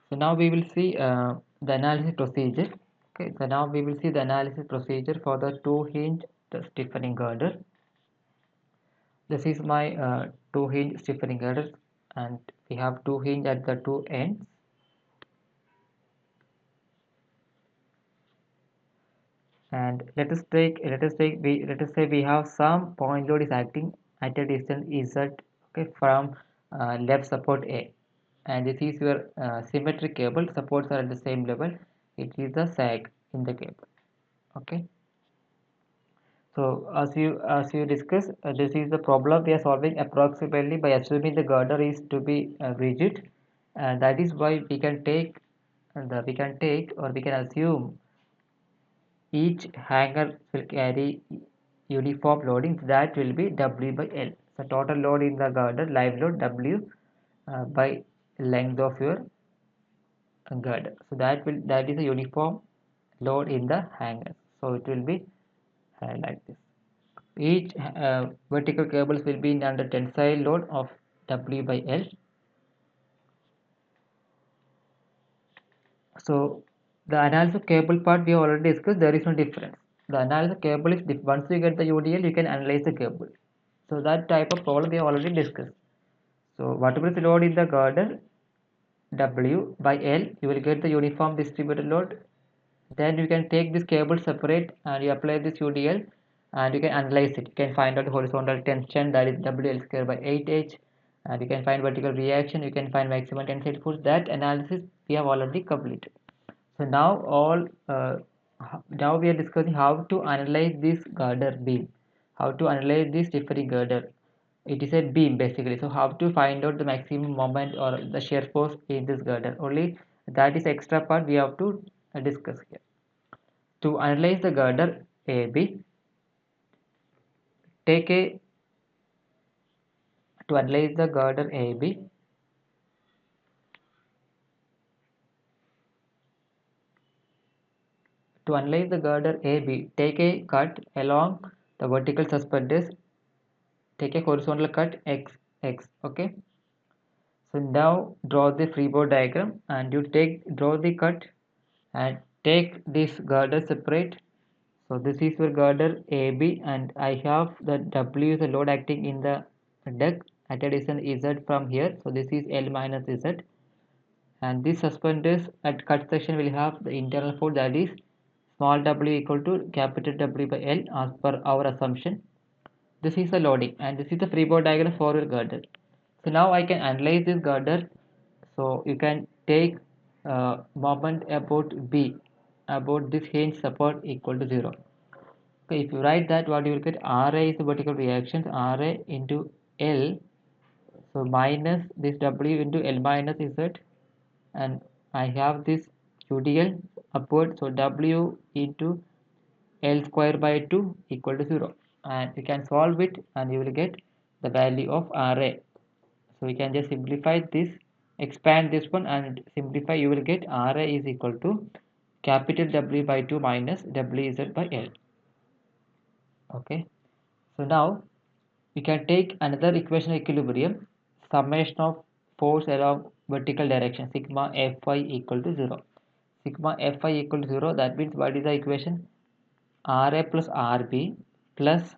So now we will see the analysis procedure. Okay, so now we will see the analysis procedure for the two hinge stiffening girder. This is my two hinge stiffening girder, and we have two hinge at the two ends. And let us say we have some point load is acting at a distance z, okay, from left support A, and this is your symmetric cable. Supports are at the same level. It is the sag in the cable. Okay, so as you discussed, this is the problem we are solving approximately by assuming the girder is to be rigid, and that is why we can take or we can assume each hanger will carry uniform loading, that will be W by L. So total load in the girder, live load W by length of your girder. So that is a uniform load in the hanger. So it will be like this. Each vertical cables will be under tensile load of W by L. So the analysis of cable part we have already discussed. There is no difference. The analysis of cable is once you get the UDL, you can analyze the cable. So that type of problem we have already discussed. So whatever is the load in the girder W by L, you will get the uniform distributed load. Then you can take this cable separate and you apply this UDL and you can analyze it. You can find out the horizontal tension, that is WL square by 8H, and you can find vertical reaction, you can find maximum tensile force. That analysis we have already completed. So now we are discussing how to analyze this girder beam, how to analyze this stiffening girder. It is a beam basically. So how to find out the maximum moment or the shear force in this girder? Only that is extra part we have to discuss here. To analyze the girder AB, take a to analyze the girder AB, to analyze the girder AB, take a cut along the vertical suspenders. Take a horizontal cut x. Okay. So now draw the freeboard diagram and you draw the cut and take this girder separate. So this is your girder AB and I have the W is the load acting in the deck at a distance Z from here. So this is L minus Z, and this suspenders at cut section will have the internal force, that is small w equal to capital W by L as per our assumption. This is the loading and this is the freeboard diagram for your girder. So now I can analyze this girder. So you can take moment about B, about this hinge support equal to 0. Okay, if you write that, what you will get, RA is the vertical reactions, RA into L, so minus this W into L minus Z, and I have this UDL upward, so W into L square by 2 equal to 0, and you can solve it and you will get the value of RA. So we can just simplify this, expand this one and simplify. You will get RA is equal to capital W by 2 minus WZ by L. Okay, so now we can take another equation of equilibrium, summation of force along vertical direction, sigma Fy equal to 0. Sigma Fy equal to 0, that means what is the equation? RA plus RB plus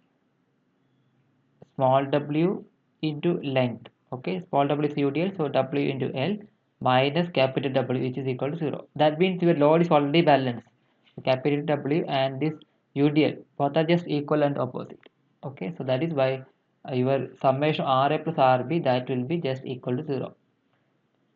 small w into length. Okay, small w is UDL, so W into L minus capital W, which is equal to 0. That means your load is already balanced. So capital W and this UDL both are just equal and opposite. Okay, so that is why your summation RA plus RB, that will be just equal to 0.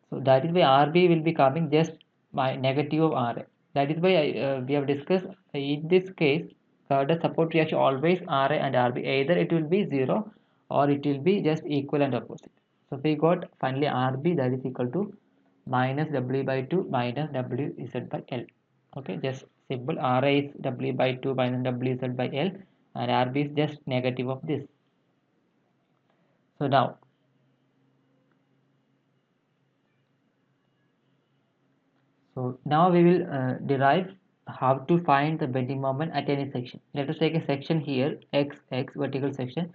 So that is why RB will be coming just by negative of RA. That is why we have discussed in this case the support reaction always RA and RB, either it will be 0 or it will be just equal and opposite. So we got finally RB, that is equal to minus W by 2 minus WZ by L. Okay, just simple. RA is W by 2 minus WZ by L and RB is just negative of this. So now we will derive how to find the bending moment at any section. Let us take a section here, x vertical section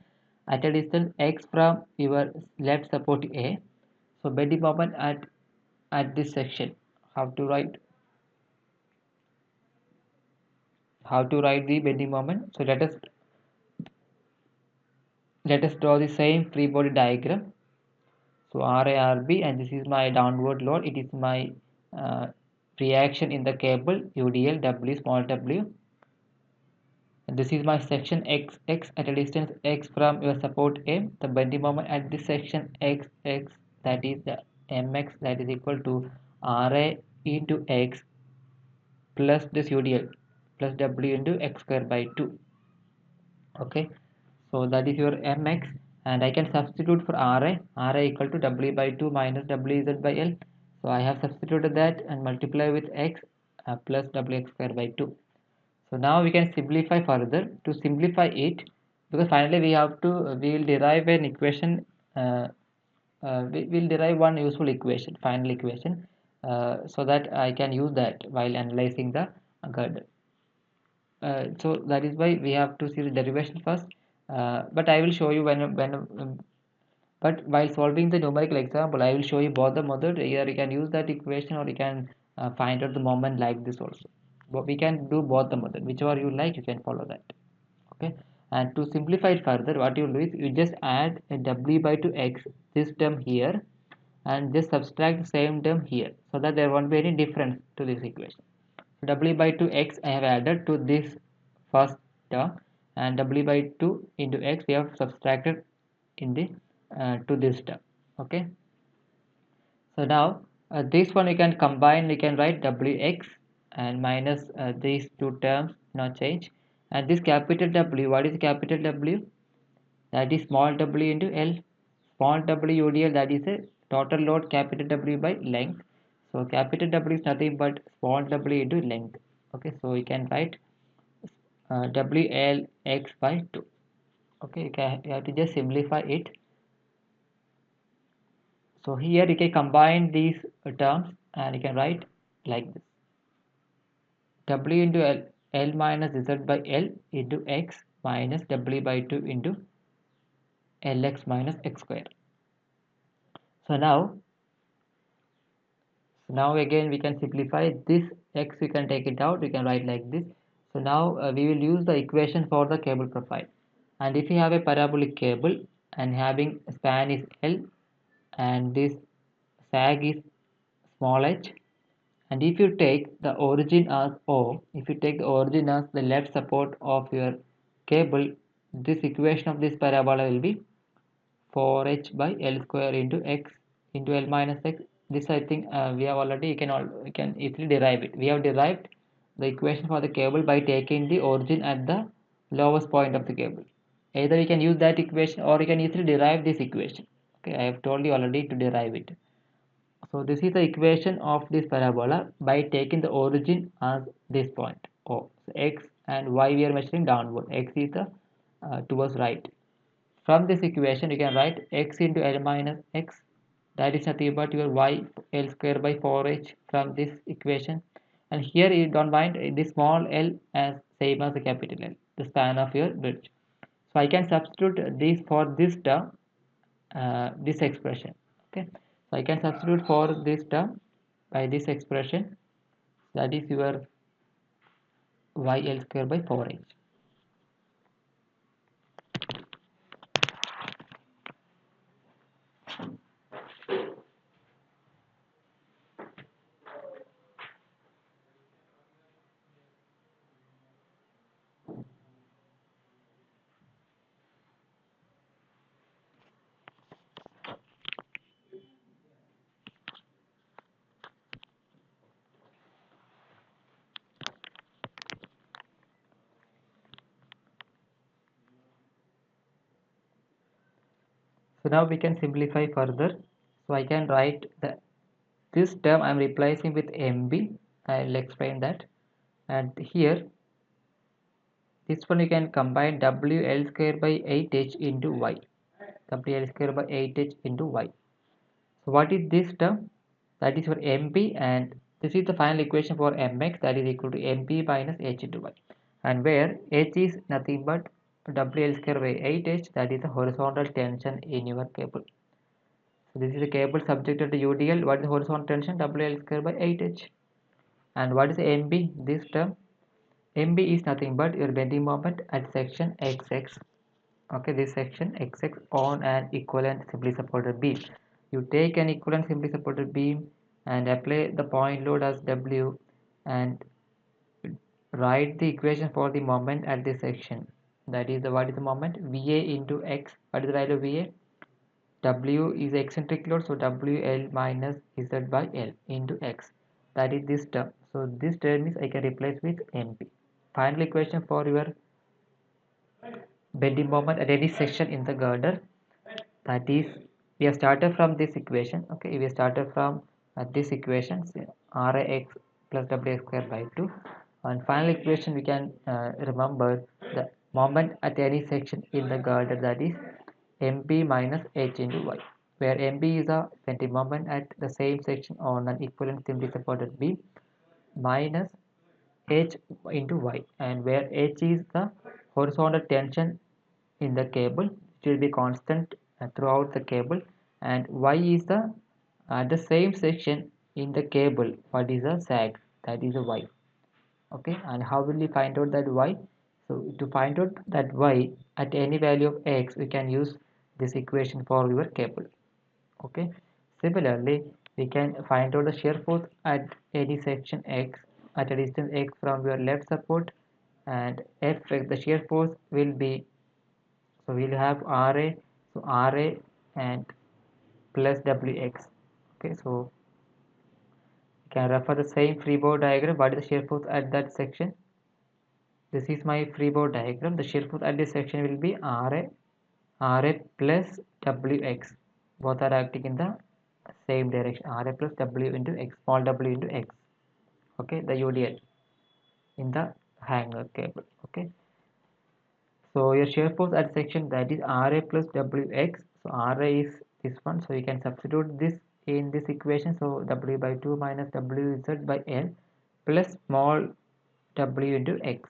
at a distance x from your left support A. So bending moment at this section how to write the bending moment. So let us draw the same free body diagram. So RARB, and this is my downward load. It is my reaction in the cable UDL W small w. And this is my section XX at a distance x from your support M. The bending moment at this section XX, that is the MX, that is equal to RA into X plus this UDL plus W into X square by 2. Okay, so that is your mx, and I can substitute for ra equal to w by 2 minus wz by l. So I have substituted that and multiply with x plus wx square by 2. So now we can simplify further. To simplify it, because finally we will derive an equation, we will derive one useful equation, final equation, so that I can use that while analyzing the girder. So that is why we have to see the derivation first, but I will show you but while solving the numerical example I will show you both the method. Either you can use that equation or you can find out the moment like this also, but we can do both the method, whichever you like you can follow that. Okay, and to simplify it further, what you do is you just add a w by 2x, this term here, and just subtract the same term here, so that there won't be any difference to this equation. W by 2x I have added to this first term, and W by 2 into x we have subtracted in the to this term. Okay, so now this one you can combine, you can write Wx and minus these two terms not change, and this capital W, what is capital W? That is small w into L. Small w UDL, that is a total load capital W by length. So capital W is nothing but small w into length. Okay, so you can write WLX by 2. Okay, you have to just simplify it. So here you can combine these terms and you can write like this: W into L minus Z by L into X minus W by 2 into LX minus X square. So now again we can simplify this x, you can take it out, you can write like this. So now we will use the equation for the cable profile, and if you have a parabolic cable and having span is L and this sag is small h, and if you take the origin as O, if you take the origin as the left support of your cable, this equation of this parabola will be 4h by L square into x into L minus x. This I think we have already, you can easily derive it. We have derived the equation for the cable by taking the origin at the lowest point of the cable. Either you can use that equation or you can easily derive this equation. Okay, I have told you already to derive it. So this is the equation of this parabola by taking the origin as this point O. So x and y we are measuring downward. X is the towards right. From this equation you can write x into L minus x, that is nothing but your y L square by 4h from this equation, and here you don't mind this small l as same as the capital L, the span of your bridge. So I can substitute this for this term, this expression. Okay, so I can substitute for this term by this expression, that is your y L square by 4h. So now we can simplify further. So I can write this term I am replacing with MB. I'll explain that. And here this one you can combine WL square by 8h into y. WL square by 8h into y. So what is this term? That is for MB, and this is the final equation for MX, that is equal to MB minus h into y. And where h is nothing but WL square by 8h, that is the horizontal tension in your cable. So this is a cable subjected to UDL. What is the horizontal tension? WL square by 8H. And what is MB? This term MB is nothing but your bending moment at section XX. Okay, this section XX on an equivalent simply supported beam. You take an equivalent simply supported beam and apply the point load as W and write the equation for the moment at this section. That is the what is the moment? VA into X. What is the value of VA? W is eccentric load, so WL minus Z by L into X. That is this term. So this term is I can replace with MP. Final equation for your bending moment at any section in the girder, that is we have started from this equation. Okay, we started from this equation, Rax plus Wx square by 2, and final equation we can remember the moment at any section in the girder, that is mp minus h into y, where mp is a bending moment at the same section on an equivalent simply supported beam minus h into y, and where h is the horizontal tension in the cable, it will be constant throughout the cable, and y is the the same section in the cable, what is a sag, that is a y. Okay, and how will we find out that y? So to find out that y at any value of x, we can use this equation for your cable. Okay, similarly we can find out the shear force at any section x at a distance x from your left support, and f, the shear force will be, so we'll have RA, so RA and plus WX. Okay, so you can refer the same freeboard diagram. What is the shear force at that section? This is my freeboard diagram. The shear force at this section will be RA plus WX. Both are acting in the same direction. RA plus W into X, small w into X. Okay, the UDL in the hanger cable. Okay. So your shear force at section, that is RA plus WX. So RA is this one. So you can substitute this in this equation. So W by 2 minus WZ by L plus small w into X.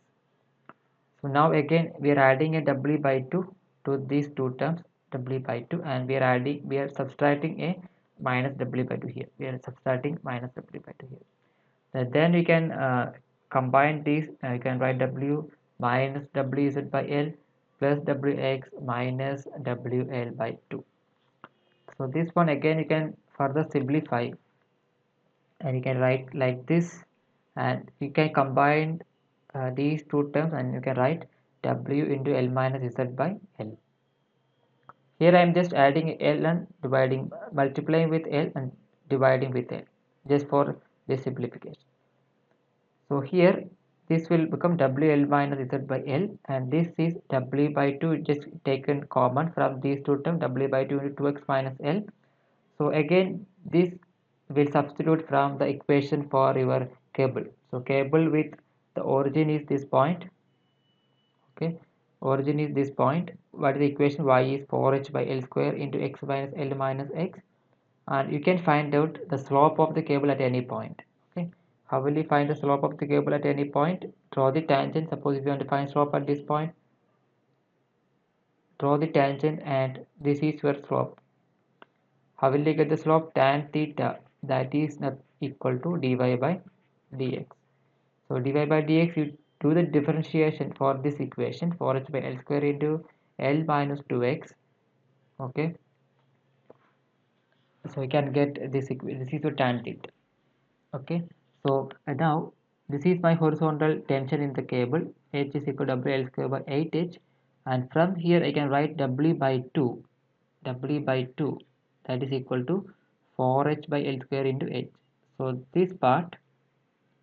So now again we are adding a W by 2 to these two terms, W by 2, and we are subtracting a minus W by 2 here. We are subtracting minus W by 2 here. Then we can combine these. You can write W minus WZ by L plus WX minus WL by 2. So this one again you can further simplify, and you can write like this, and you can combine these two terms, and you can write W into L minus Z by L. Here I am just adding L and dividing, multiplying with L and dividing with L, just for this simplification. So here this will become WL minus Z by L, and this is W by 2 just taken common from these two terms, W by 2 into 2x minus L. So again this will substitute from the equation for your cable. So cable with the origin is this point. Okay, origin is this point. What is the equation? Y is 4h by L square into x minus L minus x, and you can find out the slope of the cable at any point. Okay, how will you find the slope of the cable at any point? Draw the tangent. Suppose if you want to find slope at this point, draw the tangent, and this is your slope. How will you get the slope? Tan theta, that is not equal to dy by dx. So dy by dx, you do the differentiation for this equation, 4h by L square into L minus 2x. Okay, so we can get this equation. This is your tan theta. Okay, so now this is my horizontal tension in the cable. H is equal to W L square by 8h, and from here I can write W by 2, W by 2, that is equal to 4h by L square into h. So this part,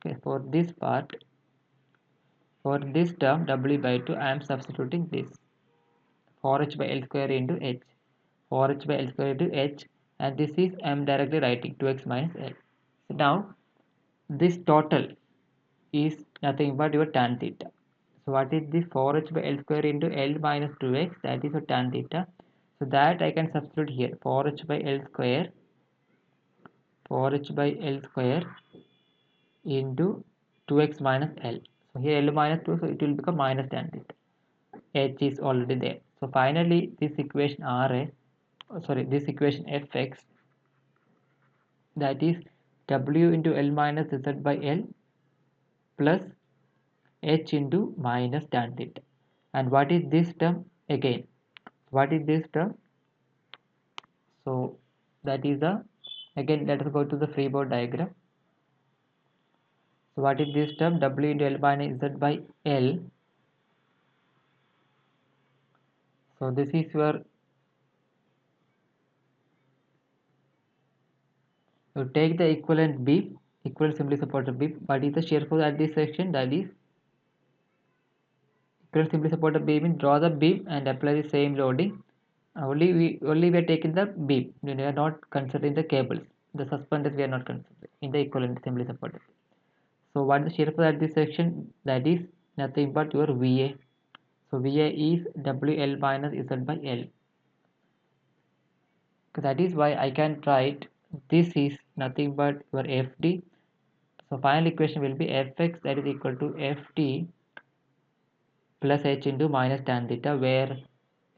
okay, for this part, for this term W by 2, I am substituting this 4h by L square into h, 4h by L square into h, and this is I am directly writing 2x minus L. So now this total is nothing but your tan theta. So what is this? 4h by L square into L minus 2x, that is your tan theta. So that I can substitute here, 4h by L square, 4h by L square into 2x minus L. So here L minus 2, so it will become minus tan theta. H is already there. So finally this equation this equation fx that is W into L minus Z by L plus H into minus tan theta. And what is this term again? What is this term? So that is the, again let us go to the freeboard diagram. So what is this term? W into L minus Z by L. So this is your, you take the equivalent beam, equivalent simply supported beam. What is the shear force at this section? That is equivalent simply supported beam. Means draw the beam and apply the same loading. Only we are taking the beam. We are not considering the cables. The suspenders we are not considering in the equivalent simply supported. So what is the shear force at this section? That is nothing but your VA. So VA is WL minus Z by L. So that is why I can write this is nothing but your FD. So final equation will be Fx, that is equal to Ft plus H into minus tan theta, where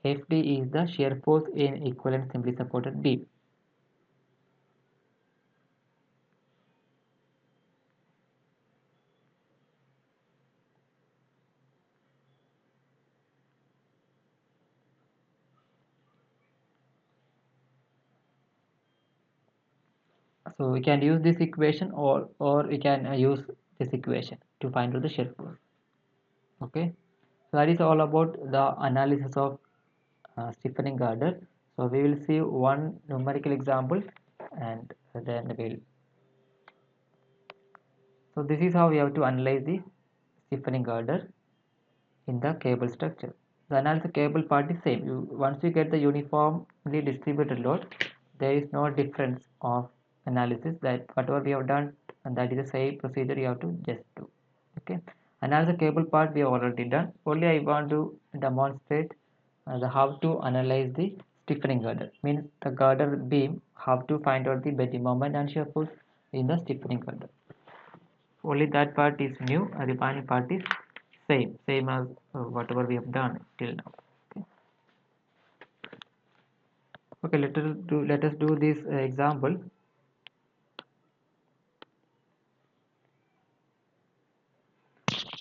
Fd is the shear force in equivalent simply supported beam. So we can use this equation, or we can use this equation to find out the shear force. Okay, so that is all about the analysis of stiffening girder. So we will see one numerical example, and then we'll. So this is how we have to analyze the stiffening girder in the cable structure. The analysis cable part is same. Once you get the uniformly distributed load, there is no difference of analysis. That whatever we have done, and that is the same procedure you have to just do. Okay. Analysis cable part we have already done. Only I want to demonstrate the how to analyze the stiffening girder. Means the girder beam, how to find out the bending moment and shear force in the stiffening girder. Only that part is new, and the remaining part is same as whatever we have done till now. Okay, let us do this example.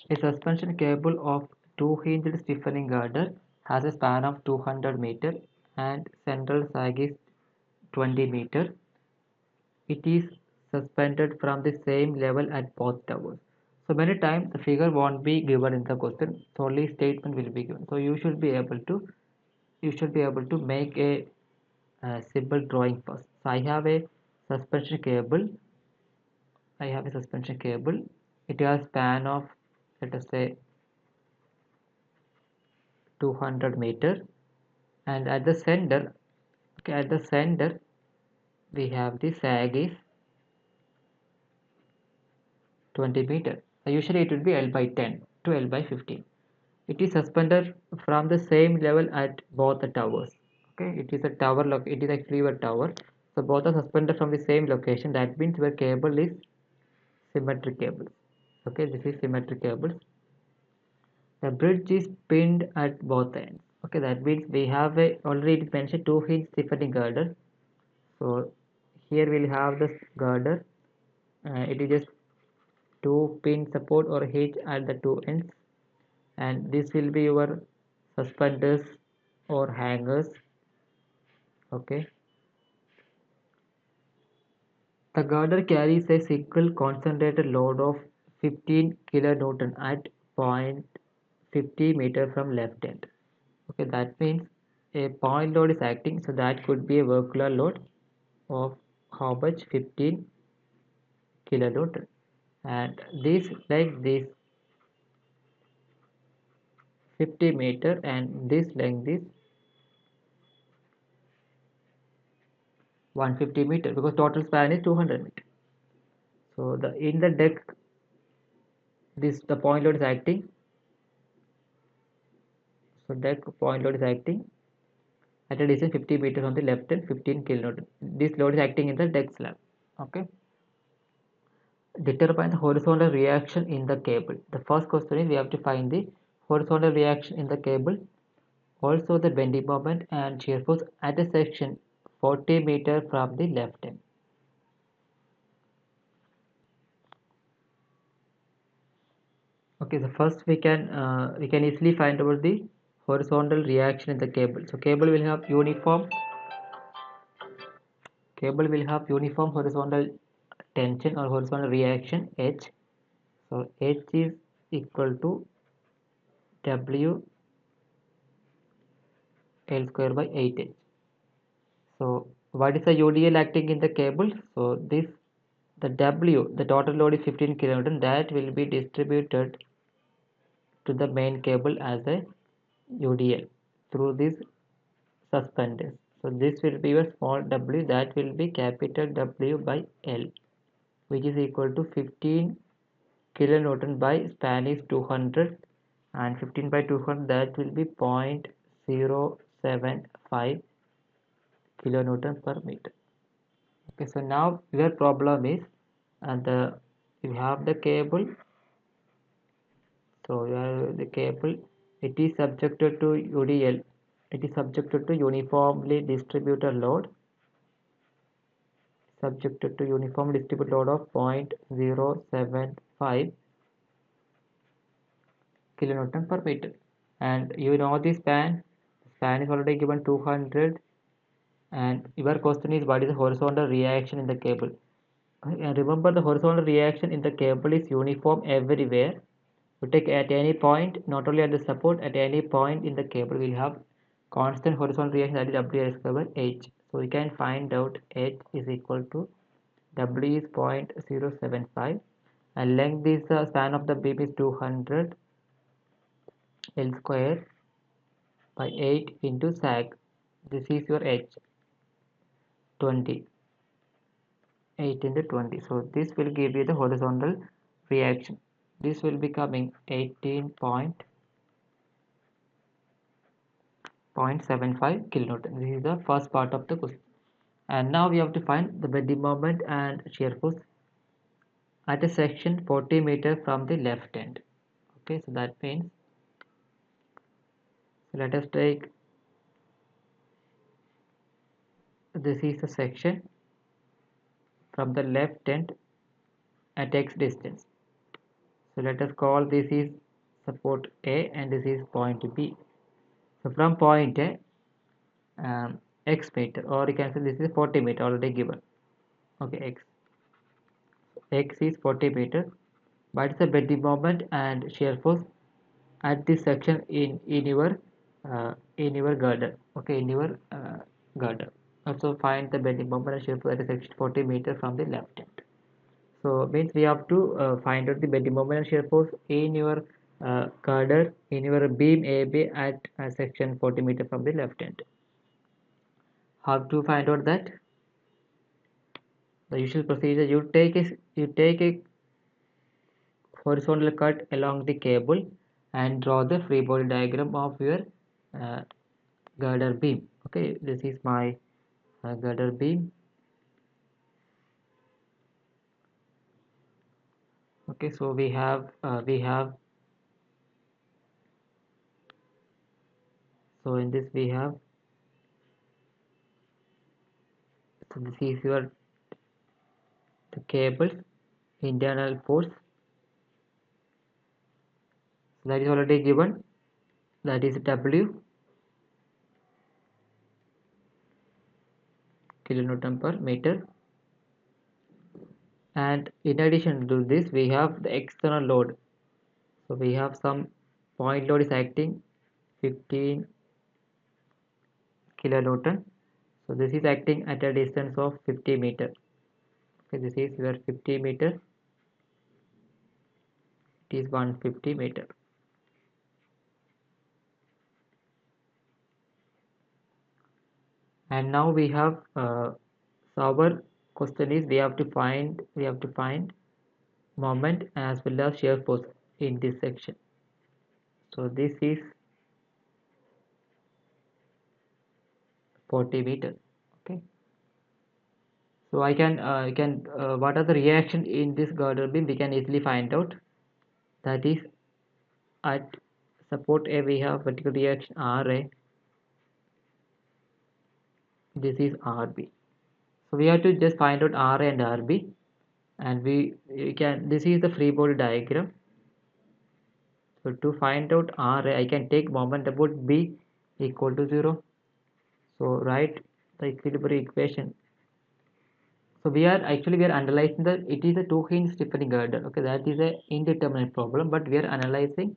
A suspension cable of 2 hinged stiffening girder has a span of 200 meter and central sag is 20 meter. It is suspended from the same level at both towers. So many times the figure won't be given in the question, so only statement will be given. So you should be able to make a simple drawing first. So suspension cable. I have a suspension cable. It has span of, let us say, 200 meter, and at the center, okay, at the center we have the sag is 20 meter. So usually it would be L by 10 to L by 15. It is suspended from the same level at both the towers. Okay, it is a tower. It is actually a tower. So both are suspended from the same location. That means your cable is symmetric cable. Okay, this is symmetric cable. The bridge is pinned at both ends. Okay, that means we have a already mentioned 2 hinge stiffening girder. So here we'll have the girder. It is just two pin support or hinge at the two ends, and this will be your suspenders or hangers. Okay, the girder carries a single concentrated load of 15 kilonewton at point 50 meter from left end. Okay, that means a point load is acting, so that could be a circular load of how much? 15 kilonewton, and this like this 50 meter, and this length is 150 meter, because total span is 200 meter. So the in the deck, this the point load is acting. So deck point load is acting at a distance 50 meters on the left and 15 kilonewton. This load is acting in the deck slab. Okay. Determine the horizontal reaction in the cable. The first question is we have to find the horizontal reaction in the cable, also the bending moment and shear force at a section 40 meter from the left end. Okay, so first we can easily find out the horizontal reaction in the cable. So cable will have uniform horizontal tension or horizontal reaction H. So H is equal to W L square by 8H. So what is the UDL acting in the cable? So the W, the total load is 15 kilonewton, that will be distributed to the main cable as a UDL through this suspenders. So this will be a small w, that will be capital W by L, which is equal to 15 kilonewton by span is 200, and 15 by 200, that will be 0.075 kilonewton per meter. Okay, so now your problem is, you have the cable. So you have the cable, it is subjected to UDL, it is subjected to uniformly distributed load, subjected to uniform distributed load of 0.075 kilonewton per meter. And you know the span is already given 200, and your question is what is the horizontal reaction in the cable. And remember, the horizontal reaction in the cable is uniform everywhere. You take at any point, not only at the support, at any point in the cable will have constant horizontal reaction, that is W square by H. So we can find out H is equal to W is 0.075, and length is the span of the beam is 200 L square by 8 into sag. This is your H, 20, 8 into 20. So this will give you the horizontal reaction. This will be coming 18.75 kilonewton. This is the first part of the question. And now we have to find the bending moment and shear force at a section 40 meter from the left end. Okay, so that means, let us take, this is the section from the left end at x distance. So let us call this is support A and this is point B. So from point A, x meter, or you can say this is 40 meter already given. Okay, x is 40 meter. What is the bending moment and shear force at this section in your girder? Okay, in your girder. Also find the bending moment and shear force at a section 40 meter from the left end. So means we have to find out the bending moment and shear force in your girder, in your beam AB at section 40 meter from the left end. How to find out that? The usual procedure, you take a horizontal cut along the cable and draw the free body diagram of your uh, girder beam. Okay, this is my girder beam. Okay, so we have so in this we have, so this is your the cables internal force, that is already given, that is W kilonewton per meter. And in addition to this we have the external load. So we have some point load is acting 15 kilonewton. So this is acting at a distance of 50 meter. Okay, this is your 50 meter, it is 150 meter. And now we have so our question is, we have to find moment as well as shear force in this section. So this is 40 meter. Okay, so I can what are the reaction in this girder beam, we can easily find out. That is, at support A we have vertical reaction RA, this is RB. So we have to just find out RA and RB, and we can, this is the free body diagram. So to find out Ra, I can take moment about B equal to 0. So write the equilibrium equation. So we are analyzing it is a two-hinge stiffening girder. Okay, that is a indeterminate problem, but we are analyzing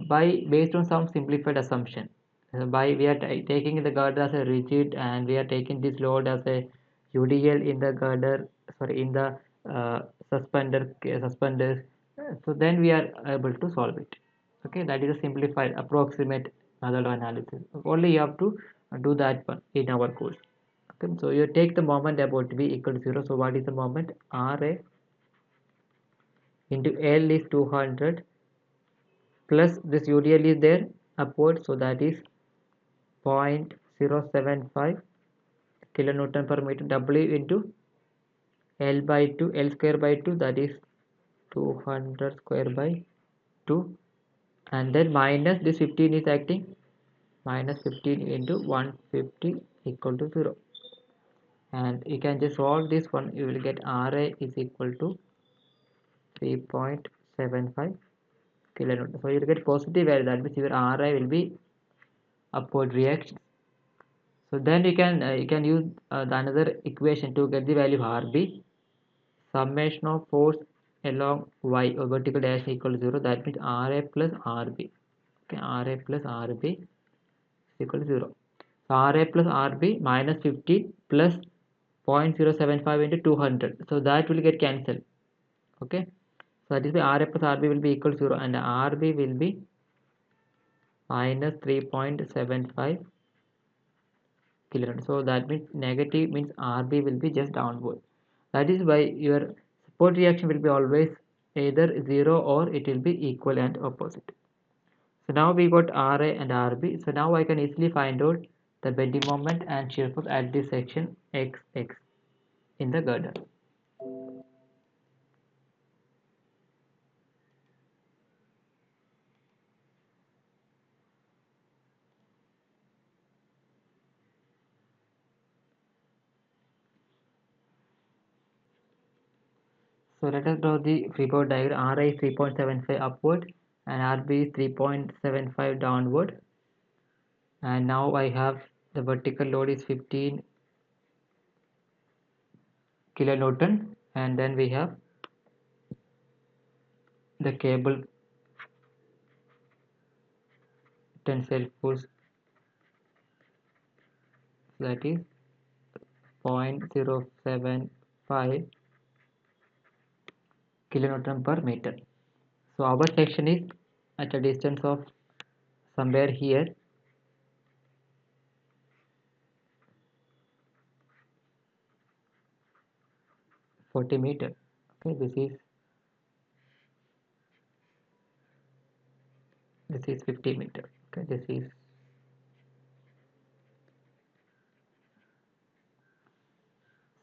based on some simplified assumption. By we are taking the girder as a rigid, and we are taking this load as a UDL in the girder, sorry, in the uh, suspenders. So then we are able to solve it. Okay, that is a simplified approximate method of analysis. Only you have to do that one in our course. Okay, so you take the moment about V equal to 0. So what is the moment? Ra into L is 200 plus this UDL is there upward, so that is 0.075 kilonewton per meter. W into L by 2, L square by 2, that is 200 square by 2, and then minus this 15 is acting, minus 15 into 150 equal to 0, and you can just solve this one. You will get Ra is equal to 3.75 kilonewton. So you will get positive value, that means your Ri will be upward reaction. So then you can use the another equation to get the value of Rb. Summation of force along y or vertical dash equal to 0. That means Ra plus Rb. Okay, Ra plus Rb is equal to 0. So Ra plus Rb minus 50 plus 0.075 into 200. So that will get cancelled. Okay. So that is why Ra plus Rb will be equal to 0, and Rb will be minus 3.75 kilonewton. So that means negative means Rb will be just downward. That is why your support reaction will be always either 0 or it will be equal and opposite. So now we got Ra and Rb. So now I can easily find out the bending moment and shear force at this section XX in the girder. So let us draw the freeboard diagram. Ra is 3.75 upward and Rb is 3.75 downward. And now I have the vertical load is 15 kilonewton, and then we have the cable tensile force, that is 0.075 kilonewton per meter. So our section is at a distance of somewhere here 40 meter. Okay, this is 50 meter. Okay, this is,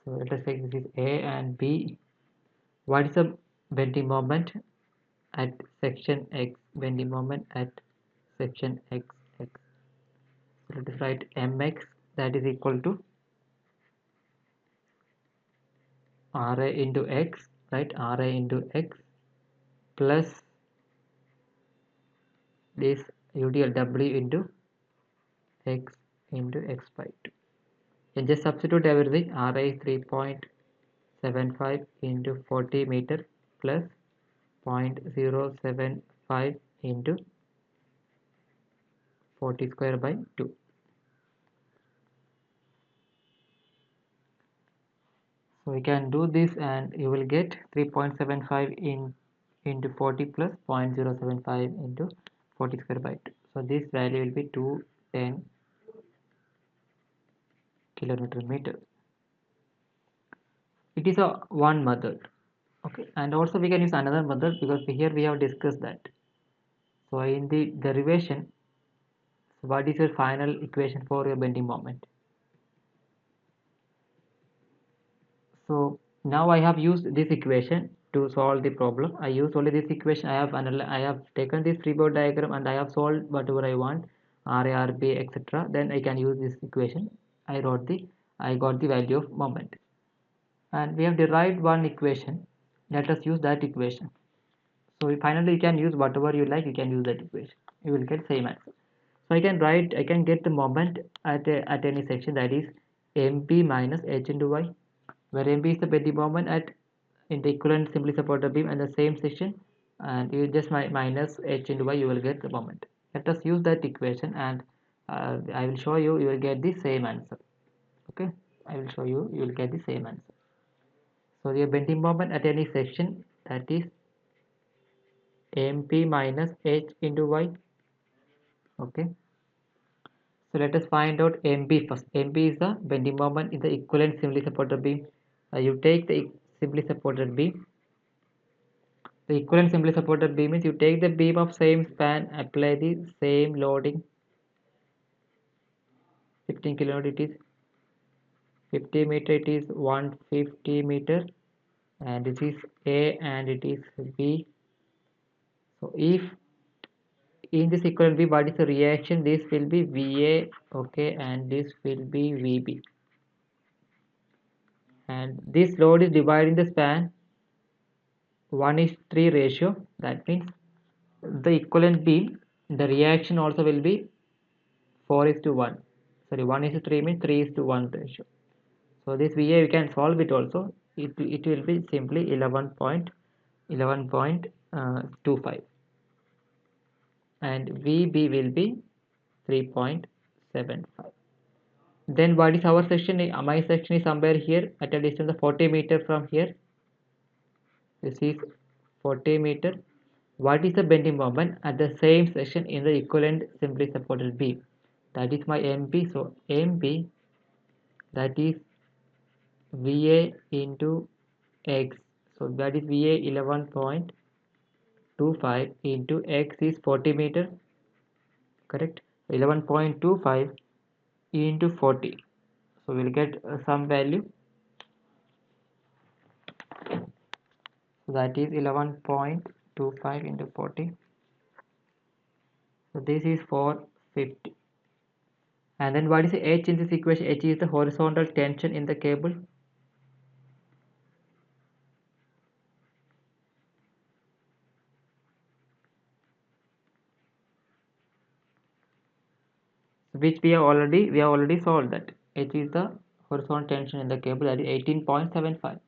so let us say this is A and B. What is the bending moment at section X? Bending moment at section X. So let us write mx, that is equal to Ra into x, right? Ra into x plus this UDL W into x into x by 2. And just substitute everything. Ra is 3.75 into 40 meter plus 0.075 into 40 square by 2. So we can do this and you will get 3.75 into 40 plus 0.075 into 40 square by 2. So this value will be 210 kilonewton meter. It is a one method. Okay, and also we can use another method because here we have discussed that. So in the derivation, so what is your final equation for your bending moment? So now I have used this equation to solve the problem. I use only this equation. I have taken this freeboard diagram and I have solved whatever I want, Ra, Rb, etc. Then I can use this equation. I got the value of moment, and we have derived one equation. Let us use that equation. So finally you can use whatever you like, you can use that equation. You will get same answer. So I can get the moment at any section, that is MP minus H into Y, where MP is the bending moment at in the equivalent simply supported beam and the same section, and you just minus H into Y, you will get the moment. Let us use that equation, and I will show you, you will get the same answer. Okay, I will show you, you will get the same answer. So the bending moment at any section, that is MP minus H into Y. Okay, so let us find out MP first. MP is the bending moment in the equivalent simply supported beam. You take the simply supported beam. The equivalent simply supported beam means you take the beam of same span, apply the same loading. 15 kilometer it is, 50 meter it is 150 meter, and this is A and it is B. So if in this equivalent beam, what is the reaction? This will be VA, okay, and this will be VB. And this load is dividing the span 1:3 ratio. That means the equivalent beam, the reaction also will be 4:1. Sorry, 1:3 means 3:1 ratio. So this VA you can solve it also. It will be simply 11.25, and VB will be 3.75. Then what is our section? My section is somewhere here at a distance of 40 meter from here. This is 40 meter. What is the bending moment at the same section in the equivalent simply supported beam? That is my MP. So MP, that is VA into X. So that is VA 11.25 into X is 40 meter. Correct? 11.25 into 40. So we'll get some value. So that is 11.25 into 40. So this is 450. And then what is the H in this equation? H is the horizontal tension in the cable. Which we have already solved that. H is the horizontal tension in the cable, that is 18.75.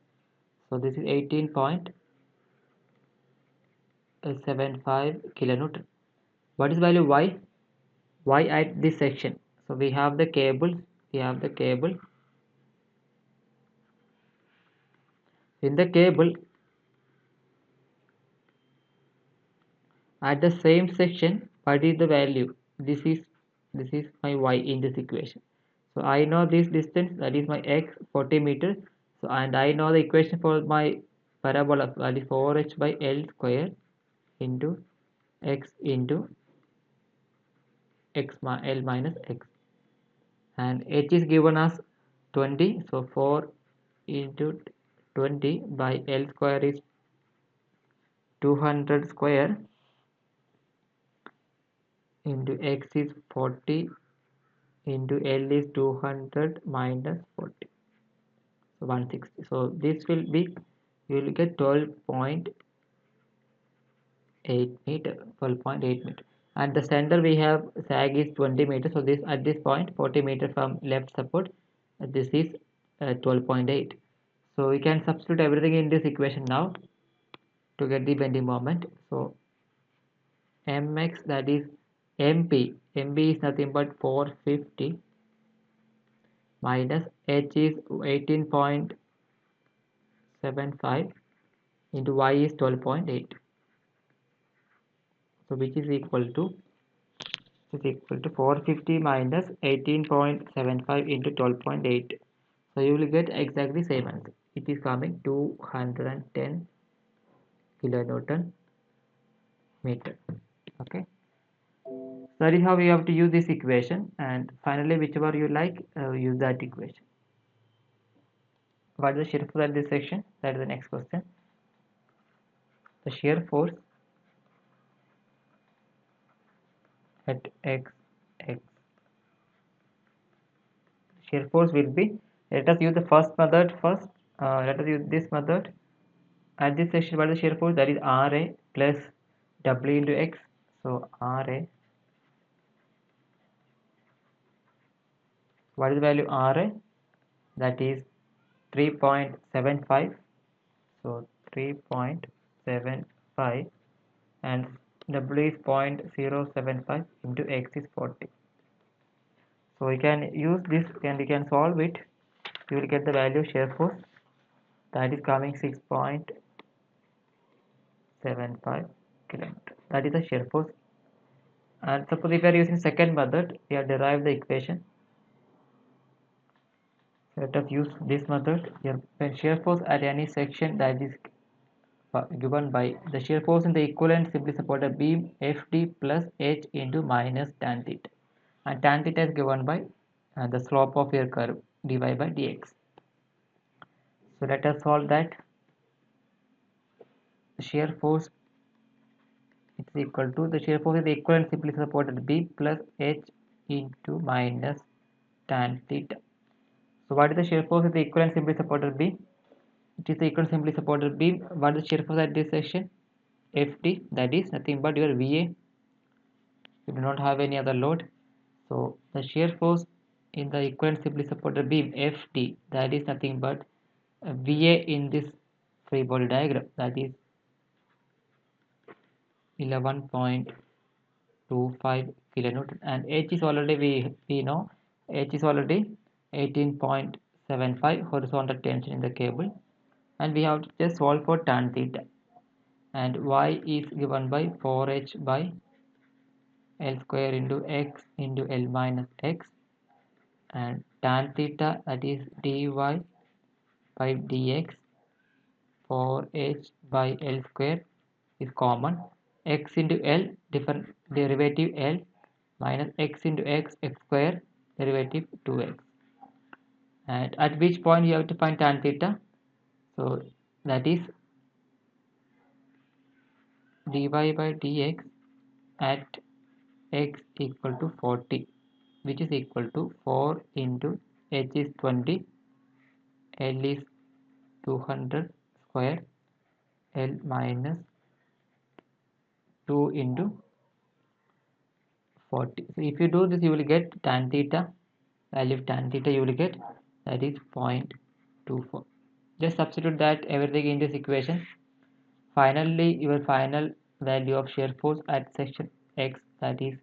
So this is 18.75 kilonewton. What is value Y? Y at this section. So we have the cable. In the cable, at the same section, what is the value? This is my Y in this equation. So I know this distance, that is my X, 40 meters. So and I know the equation for my parabola, that is 4h by L square into X into L minus X, and H is given as 20. So 4 into 20 by L square is 200 square into X is 40 into L is 200 minus 40, so 160. So this will be, you will get 12.8 meter, 12.8 meter. At the center we have sag is 20 meter. So this at this point 40 meter from left support, this is 12.8. So we can substitute everything in this equation now to get the bending moment. So mx, that is mp is nothing but 450 minus h is 18.75 into y is 12.8. So which is equal to 450 minus 18.75 into 12.8. So you will get exactly same answer. It is coming 210 kilonewton meter. Okay, so that is how we have to use this equation, and finally whichever you like, use that equation. What is the shear force at this section? That is the next question. The shear force at x, shear force will be, let us use the first method first. Let us use this method. at this section, what is the shear force? That is Ra plus W into X. So Ra, what is the value Ra? That is 3.75. So 3.75 and W is 0.075 into X is 40. So we can use this and we can solve it. You will get the value of shear force, that is coming 6.75 kilometer. That is the shear force. And suppose if we are using second method, we have derived the equation. Let us use this method. Here, when shear force at any section, that is given by the shear force in the equivalent simply supported beam FD plus H into minus tan theta, and tan theta is given by the slope of your curve dy by dx. So let us solve that. The shear force is equal to, the shear force is the equivalent simply supported B plus H into minus tan theta. So what is the shear force is the equivalent simply supported B? It is the equivalent simply supported beam. What is the shear force at this section? FD, that is nothing but your VA. You do not have any other load. So the shear force in the equivalent simply supported beam FD, that is nothing but VA in this free body diagram, that is 11.25 kilonewton, and H is already, we know H is already 18.75 horizontal tension in the cable, and we have to just solve for tan theta, and Y is given by 4H by L square into X into L minus X, and tan theta, that is dy by dx 4H by L square is common, X into L different derivative L minus X into X square derivative 2X, and at which point you have to find tan theta. So that is dy by dx at X equal to 40, which is equal to 4 into H is 20, L is 200 square, L minus 2 into 40. So if you do this, you will get tan theta, value of tan theta you will get, that is 0.24. Just substitute that everything in this equation. Finally, your final value of shear force at section X, that is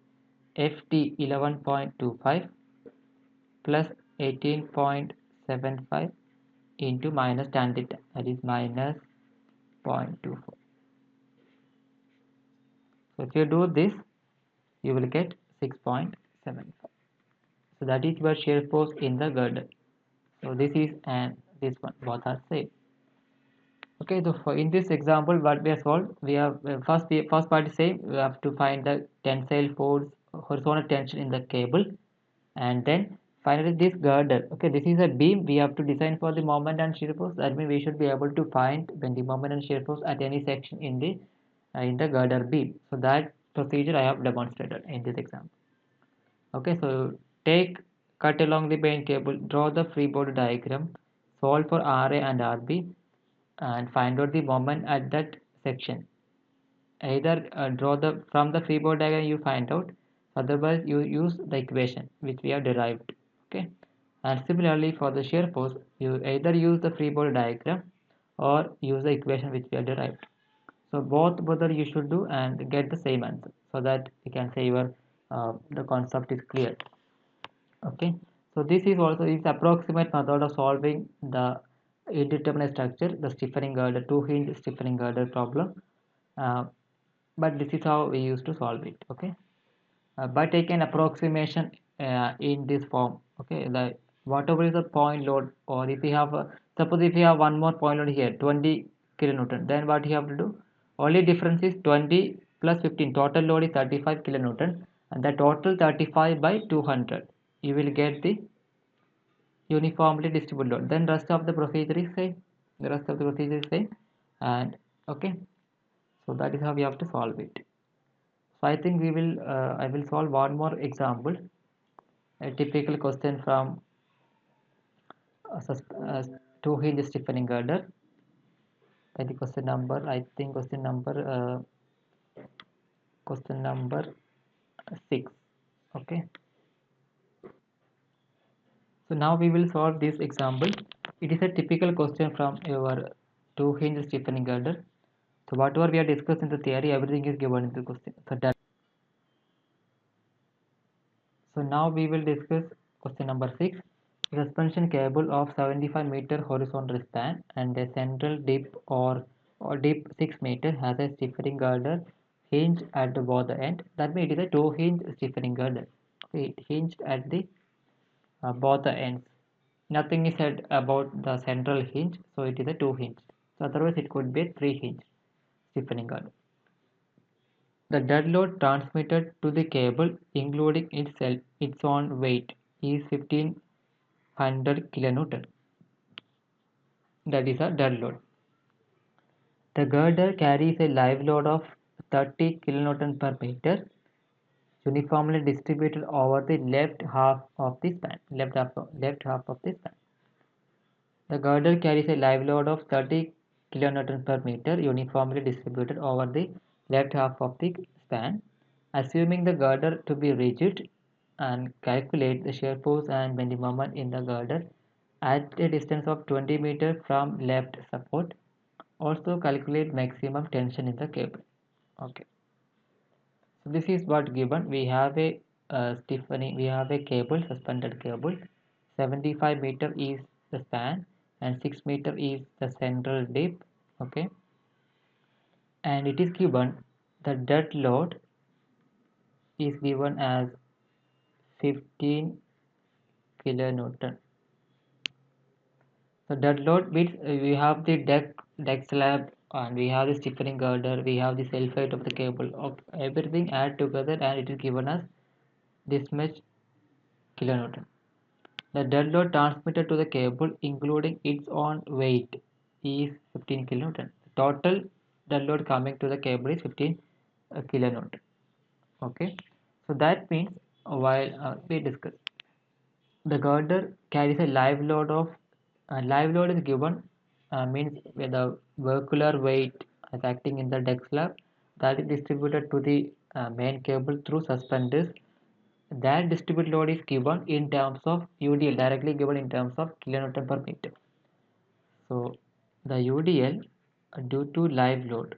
FT 11.25 plus 18.75 into minus tan theta, that is minus 0.24. So if you do this, you will get 6.75. So that is your shear force in the girder. So this is and this one, both are same. Okay, so for in this example, what we have solved, we have first part is same. We have to find the tensile force, horizontal tension in the cable, and then finally this girder. Okay, this is a beam. We have to design for the moment and shear force. That means we should be able to find when the moment and shear force at any section in the girder beam. So that procedure I have demonstrated in this example. Okay, so take cut along the main cable, draw the free body diagram, solve for Ra and Rb, and find out the moment at that section. Either draw the from the free body diagram you find out, otherwise you use the equation which we have derived. Okay, and similarly for the shear force, you either use the free body diagram or use the equation which we have derived. So both you should do and get the same answer, so that you can say your the concept is clear. Okay, so this is also is approximate method of solving the indeterminate structure, the stiffening girder, two hinge stiffening girder problem. uh, but this is how we used to solve it. Okay, by taking approximation in this form. Okay, the whatever is the point load, or if you have suppose if you have one more point load here 20 kilonewton, then what you have to do, only difference is 20 plus 15, total load is 35 kilonewton, and the total 35 by 200, you will get the uniformly distributed load. Then rest of the procedure is same, the rest of the procedure is same. And okay, so that is how we have to solve it. So I think we will I will solve one more example, a typical question from two hinge stiffening girder. by the question number, I think question number 6. Okay, so now we will solve this example. It is a typical question from your two hinge stiffening girder. So whatever we are discussing in the theory, everything is given in the question. So now we will discuss question number 6. Suspension cable of 75-meter horizontal span and a central dip or dip 6 meter has a stiffening girder hinged at both the end. That means it is a two hinge stiffening girder. Okay, it hinged at the both the ends. Nothing is said about the central hinge, so it is a two hinge. So otherwise it could be a three hinge stiffening girder. The dead load transmitted to the cable, including itself its own weight, is 1500 kilonewton. That is a dead load. The girder carries a live load of 30 kilonewton per meter, uniformly distributed over the left half of the span. Left half of the span. The girder carries a live load of 30 kilonewton per meter, uniformly distributed over the left half of the span. Assuming the girder to be rigid, and calculate the shear force and bending moment in the girder at a distance of 20 meters from left support. Also calculate maximum tension in the cable. Okay, so this is what given. We have a stiffening. We have a cable, suspended cable. 75-meter is the span, and 6-meter is the central dip. Okay, and it is given the dead load is given as 15 kilonewton. So dead load means we have the deck slab, and we have the stiffening girder, we have the self height of the cable, of everything add together, and it is given as this much kilonewton. The dead load transmitted to the cable, including its own weight, is 15 kilonewton. Total dead load coming to the cable is 15 kilonewton. Okay, so that means while we discuss, the girder carries a live load is given, means where the circular weight is acting in the deck slab, that is distributed to the main cable through suspenders. That distributed load is given in terms of UDL, directly given in terms of kilonewton per meter. So the UDL due to live load,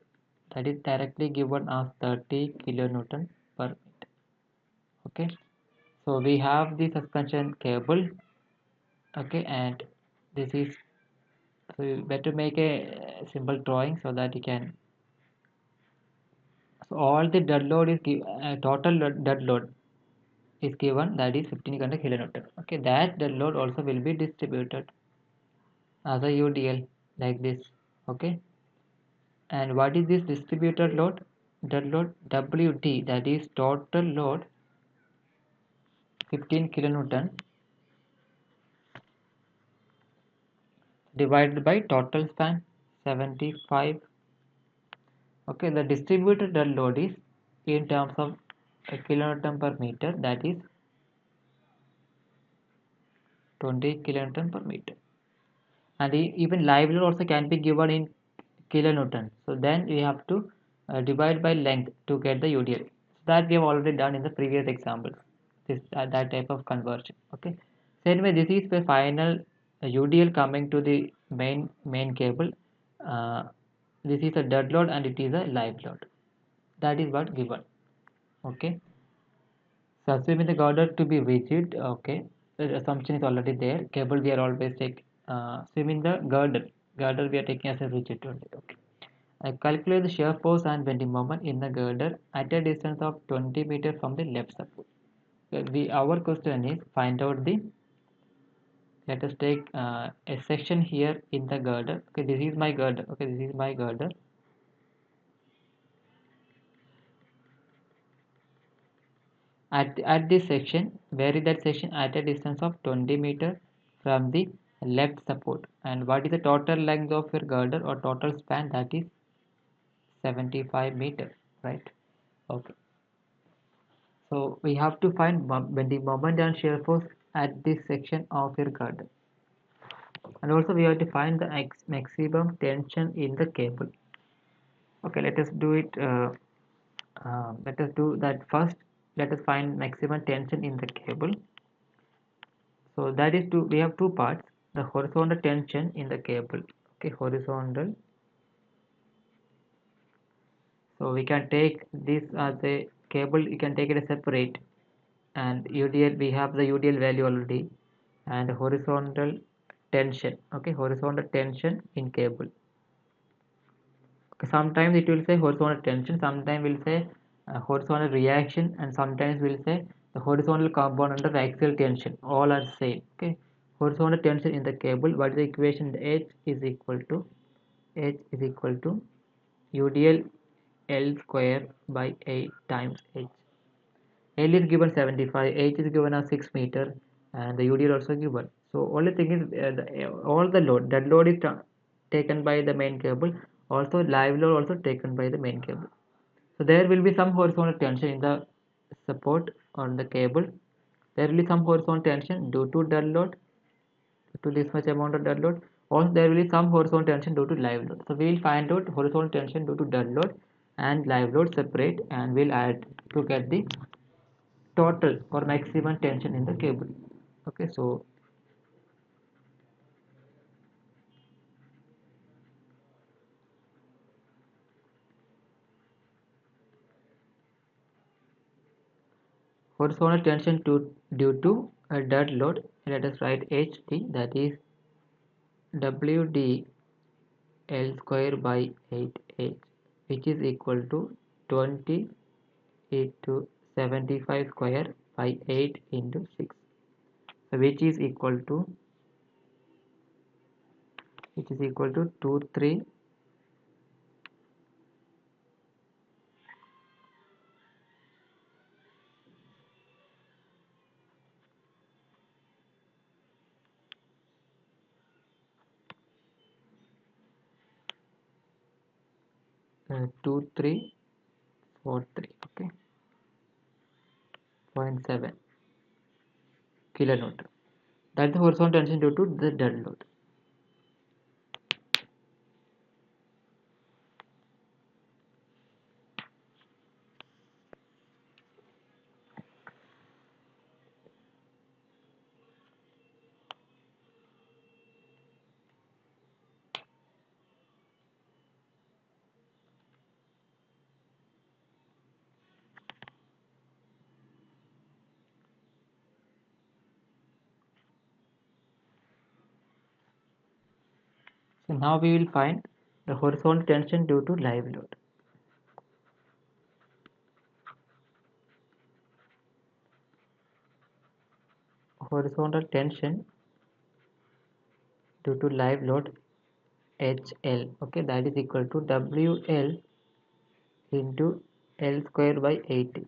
that is directly given as 30 kilonewton per meter. Okay, so we have the suspension cable. Okay, and this is, so you better make a simple drawing so that you can, so all the dead load is total dead load is given, that is 1500 kilonewton. Okay, that dead load also will be distributed as a UDL like this. Okay, and what is this distributed load? Dead load WD, that is total load 15 kilonewton divided by total span 75. Okay, the distributed dead load is in terms of a kilonewton per meter, that is 20 kilonewton per meter. And even live load also can be given in kilonewton. So then we have to divide by length to get the UDL. So that we have already done in the previous examples. This that type of conversion. Okay. So anyway, this is the final UDL coming to the main cable. Uh, this is a dead load and it is a live load. That is what given. Okay. So assuming the girder to be rigid, okay, the assumption is already there. Cable we are always take, assuming the girder we are taking as a rigid only. Okay. Calculate the shear force and bending moment in the girder at a distance of 20 meters from the left support. Our question is find out the. Let us take a section here in the girder. Okay, this is my girder. Okay, this is my girder. At this section, vary that section at a distance of 20 meter from the left support. And what is the total length of your girder or total span? That is 75 meter, right? Okay, so we have to find bending moment and shear force at this section of your girder. And also we have to find the maximum tension in the cable. Okay, let us do it. Let us do that first. Let us find maximum tension in the cable. So that is we have two parts: the horizontal tension in the cable. Okay, horizontal. So we can take this as a cable. You can take it as separate, and UDL, we have the UDL value already, and horizontal tension. Okay, horizontal tension in cable. Okay, sometimes it will say horizontal tension, sometimes will say horizontal reaction, and sometimes will say the horizontal component of axial tension. All are same. Okay, horizontal tension in the cable. What is the equation? H is equal to UDL L square by 8 times H. L is given 75, H is given as 6 meter, and the UDL also given. So only thing is all the load, that load is taken by the main cable. Also live load also taken by the main cable. So there will be some horizontal tension in the support on the cable. There will be some horizontal tension due to dead load, to this much amount of dead load. Also there will be some horizontal tension due to live load. So we will find out horizontal tension due to dead load and live load separate, and we'll add to get the total or maximum tension in the cable. Okay, so horizontal tension due to a dead load, let us write HT, that is WD L square by 8H, which is equal to 20 into 75 square by 8 into 6, so which is equal to 23 2343, okay, 0.7 kilonewton. That's the horizontal tension due to the dead load. So now we will find the horizontal tension due to live load. Horizontal tension due to live load HL. Okay, that is equal to WL into L square by 8.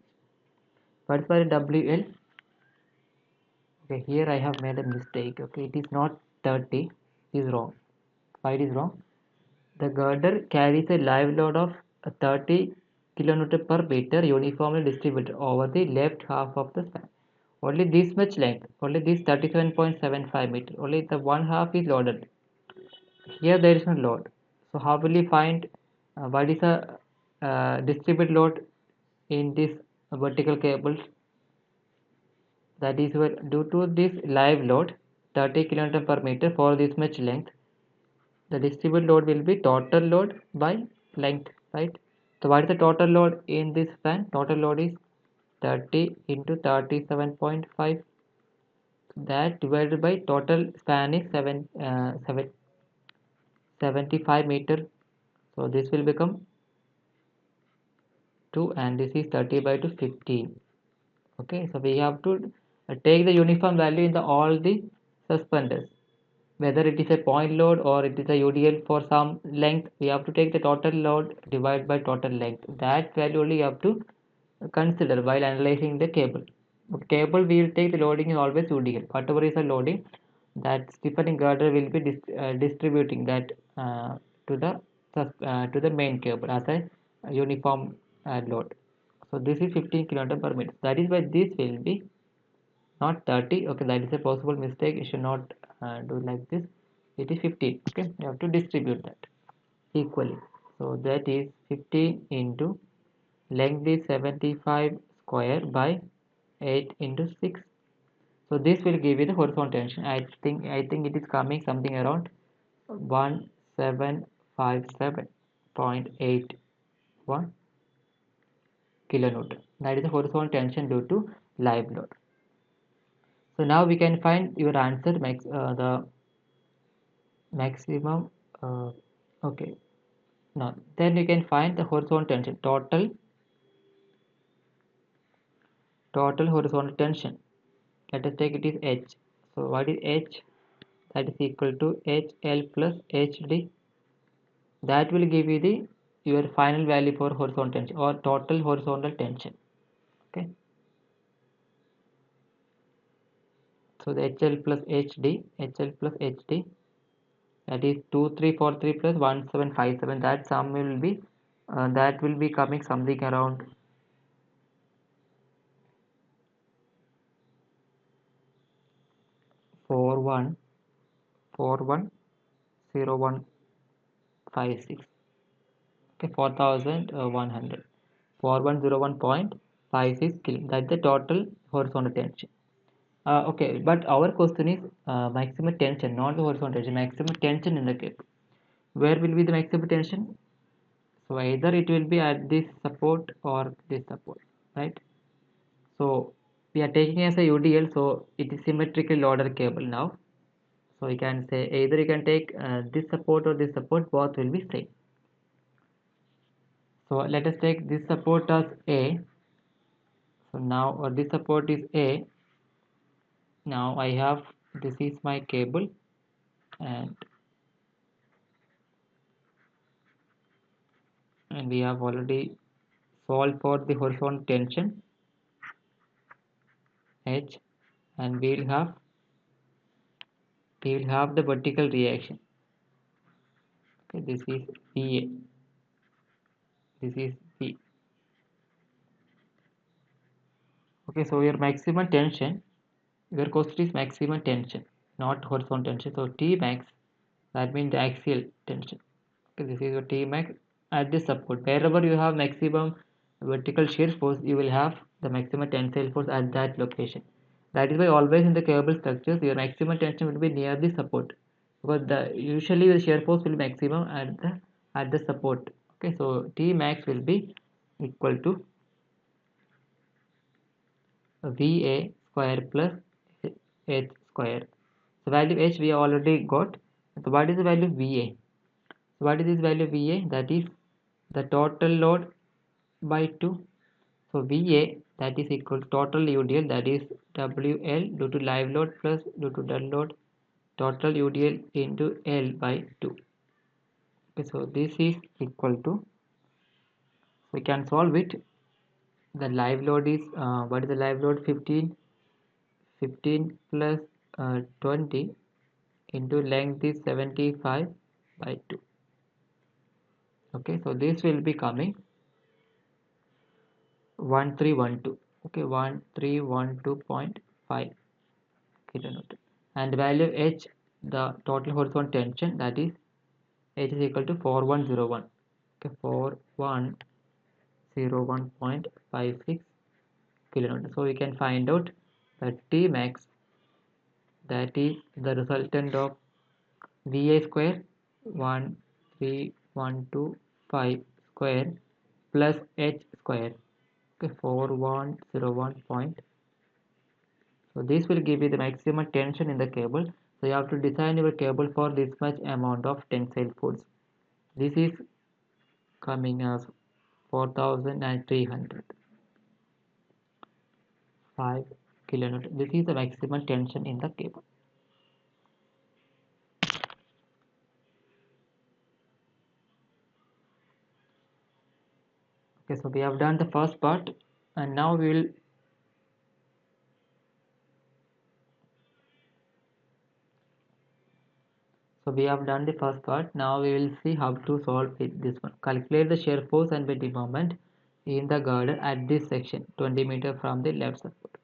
What is for WL? Okay, here I have made a mistake. Okay, it is not 30. It is wrong. Why it is wrong? The girder carries a live load of 30 kilonewton per meter uniformly distributed over the left half of the span. Only this much length, only this 37.75 meter, only the one half is loaded. Here there is no load. So how will you find what is a distributed load in this vertical cables? That is due to this live load 30 kN per meter for this much length, the distributed load will be total load by length, right? So what is the total load in this span? Total load is 30 into 37.5, that divided by total span is 75 meter. So this will become 2, and this is 30 by 2, 15. Okay, so we have to take the uniform value in the all the suspenders, whether it is a point load or it is a UDL for some length. We have to take the total load divided by total length. That value only you have to consider while analyzing the cable. Cable, we will take the loading is always UDL. Whatever is the loading, that stiffening girder will be distributing that to the main cable as a uniform load. So this is 15 kN per meter. That is why this will be not 30. Okay, that is a possible mistake. You should not do like this. it is 15. Okay, you have to distribute that equally. So that is 15 into length is 75 square by 8 into 6. So this will give you the horizontal tension. I think it is coming something around 1757.81 kilonewton. That is the horizontal tension due to live load. So now we can find your answer, the maximum. Okay, now then you can find the horizontal tension, total horizontal tension. Let us take it is H. So what is H? That is equal to HL plus HD. That will give you the your final value for horizontal tension or total horizontal tension. Okay. So the HL plus HD, that is 2343 plus 1757. That sum will be coming something around 410156. Okay, 4100. 4101.56 kilo. That's the total horizontal tension. Okay, but our question is maximum tension, not the horizontal tension. Maximum tension in the cable. Where will be the maximum tension? So either it will be at this support or this support, right? So we are taking as a UDL, so it is symmetrically loaded cable now. So you can say either you can take this support or this support, both will be same. So let us take this support as A. So now or this support is A. Now I have, this is my cable, and we have already solved for the horizontal tension H, and we will have the vertical reaction. Okay, this is VA, this is V. Okay, so your maximum tension, your question is maximum tension, not horizontal tension. So T max, that means the axial tension. Okay, this is your T max at this support. Wherever you have maximum vertical shear force, you will have the maximum tensile force at that location. That is why always in the cable structures, your maximum tension will be near the support, because the usually the shear force will be maximum at the support. Okay, so T max will be equal to VA square plus H square. So value H we already got. So what is the value of VA? So what is this value of VA? That is the total load by 2. So VA, that is equal to total UDL, that is WL due to live load plus due to dead load, total UDL into L by 2. Okay, so this is equal to, we can solve it. The live load is what is the live load? 15 plus 20 into length is 75 by 2. Okay, so this will be coming 1312. Okay, 1312.5 kilonewton. And the value of H, the total horizontal tension, that is H is equal to 4101. Okay, 4101.56 kilonewton. So we can find out that T max, that is the resultant of VA square 13125 square plus H square. Okay, 4101 point. So this will give you the maximum tension in the cable. So you have to design your cable for this much amount of tensile force. This is coming as 4300 5 kilonewton. This is the maximum tension in the cable. Okay, so we have done the first part, and now we will now we will see how to solve this one. Calculate the shear force and bending moment in the girder at this section 20 meter from the left support.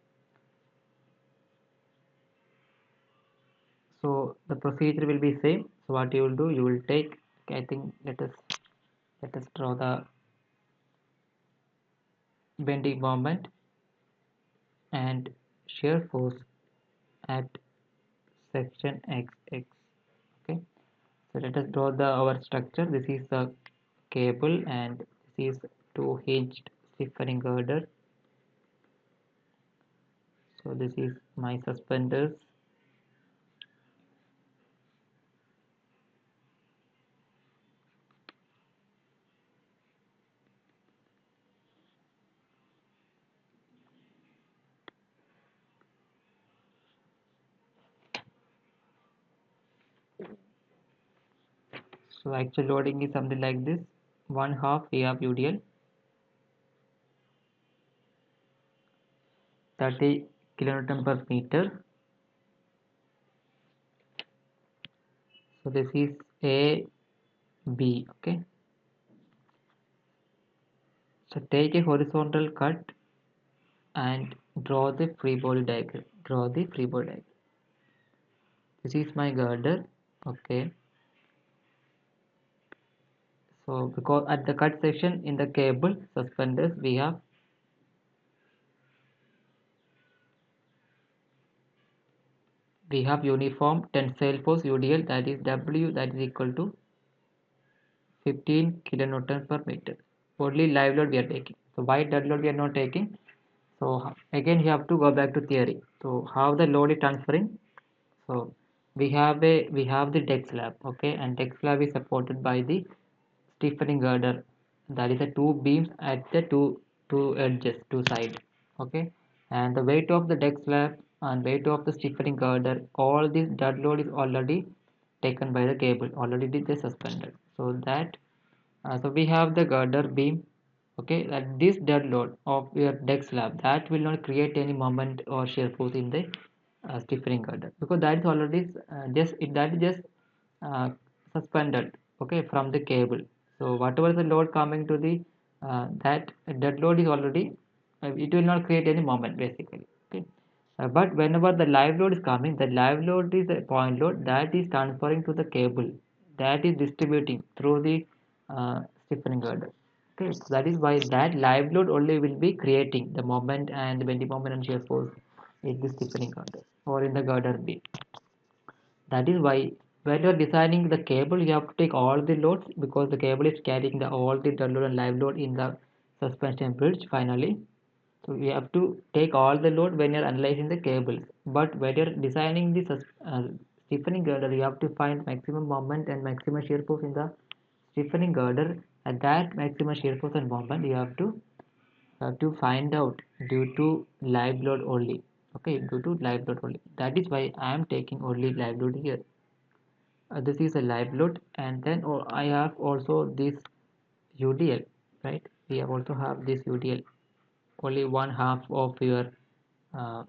So the procedure will be same. So what you will do, you will take, okay, I think let us draw the bending moment and shear force at section XX. Okay, so let us draw the our structure. This is the cable and this is two hinged stiffening girder. So this is my suspenders. So actual loading is something like this. One half we have UDL, 30 kilonewton per meter. So this is A B. Okay. So take a horizontal cut and draw the free body diagram. Draw the free body diagram. This is my girder. Okay. So because at the cut section in the cable suspenders we have uniform tensile force UDL, that is W, that is equal to 15 kilonewton per meter. Only live load we are taking. So why dead load we are not taking? So again you have to go back to theory. So how the load is transferring? So we have the deck slab, okay, and deck slab is supported by the stiffening girder. That is the two beams at the two edges, two sides, okay, and the weight of the deck slab and weight of the stiffening girder, all this dead load is already taken by the cable, already they suspended. So we have the girder beam, okay, that this dead load of your deck slab that will not create any moment or shear force in the stiffening girder, because that is already that is just uh, suspended, okay, from the cable. So whatever the load coming to the that dead load is already it will not create any moment basically, okay. But whenever the live load is coming, the live load is a point load that is transferring to the cable, that is distributing through the stiffening girder. Okay, so that is why that live load only will be creating the moment and the bending moment and shear force in the stiffening girder or in the girder beam. That is why when you are designing the cable, you have to take all the loads, because the cable is carrying all the dead load and live load in the suspension bridge finally. So you have to take all the load when you're analyzing the cables. But when you're designing the stiffening girder, you have to find maximum moment and maximum shear force in the stiffening girder. At that maximum shear force and moment, you have to find out due to live load only. Okay, due to live load only. That is why I am taking only live load here. This is a live load, and then I have also this UDL, right? We have also have this UDL, only one half of your uh,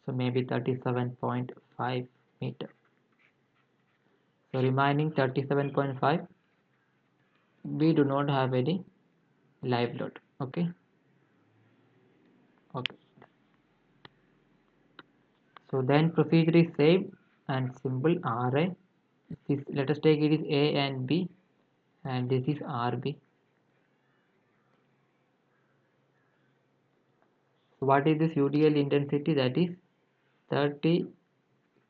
so maybe 37.5 meter. So remaining 37.5, we do not have any live load. Okay, okay. So then procedure is same and simple. RA. Let us take it is A and B, and this is RB. So what is this UDL intensity? That is 30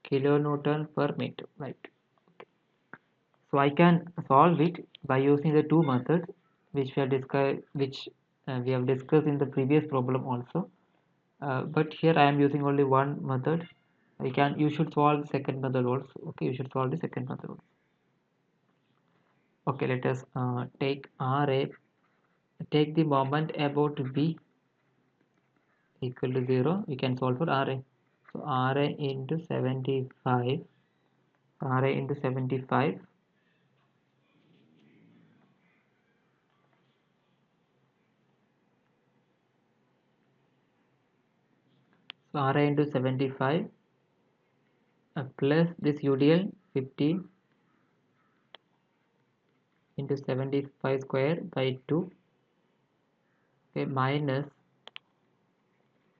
kilonewton per meter, right? Okay. So I can solve it by using the two methods which we have discussed in the previous problem also. But here I am using only one method. You should solve the second method also. Okay, you should solve the second method also. Okay, let us take RA. Take the moment about B equal to 0. We can solve for RA. So RA into 75. RA into 75. So RA into 75 plus this UDL 15 into 75 square by 2, okay, minus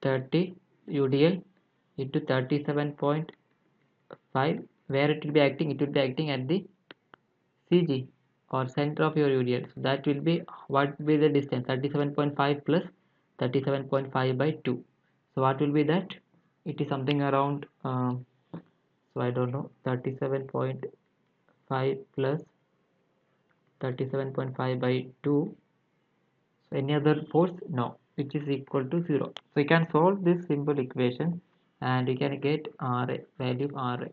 30 UDL into 37.5 where it will be acting? It will be acting at the CG or center of your UDL. So that will be, what will be the distance? 37.5 plus 37.5 by 2. So what will be that? It is something around, so I don't know, 37.5 plus 37.5 by 2. So any other force? No, which is equal to 0. So you can solve this simple equation and you can get RA, value of RA.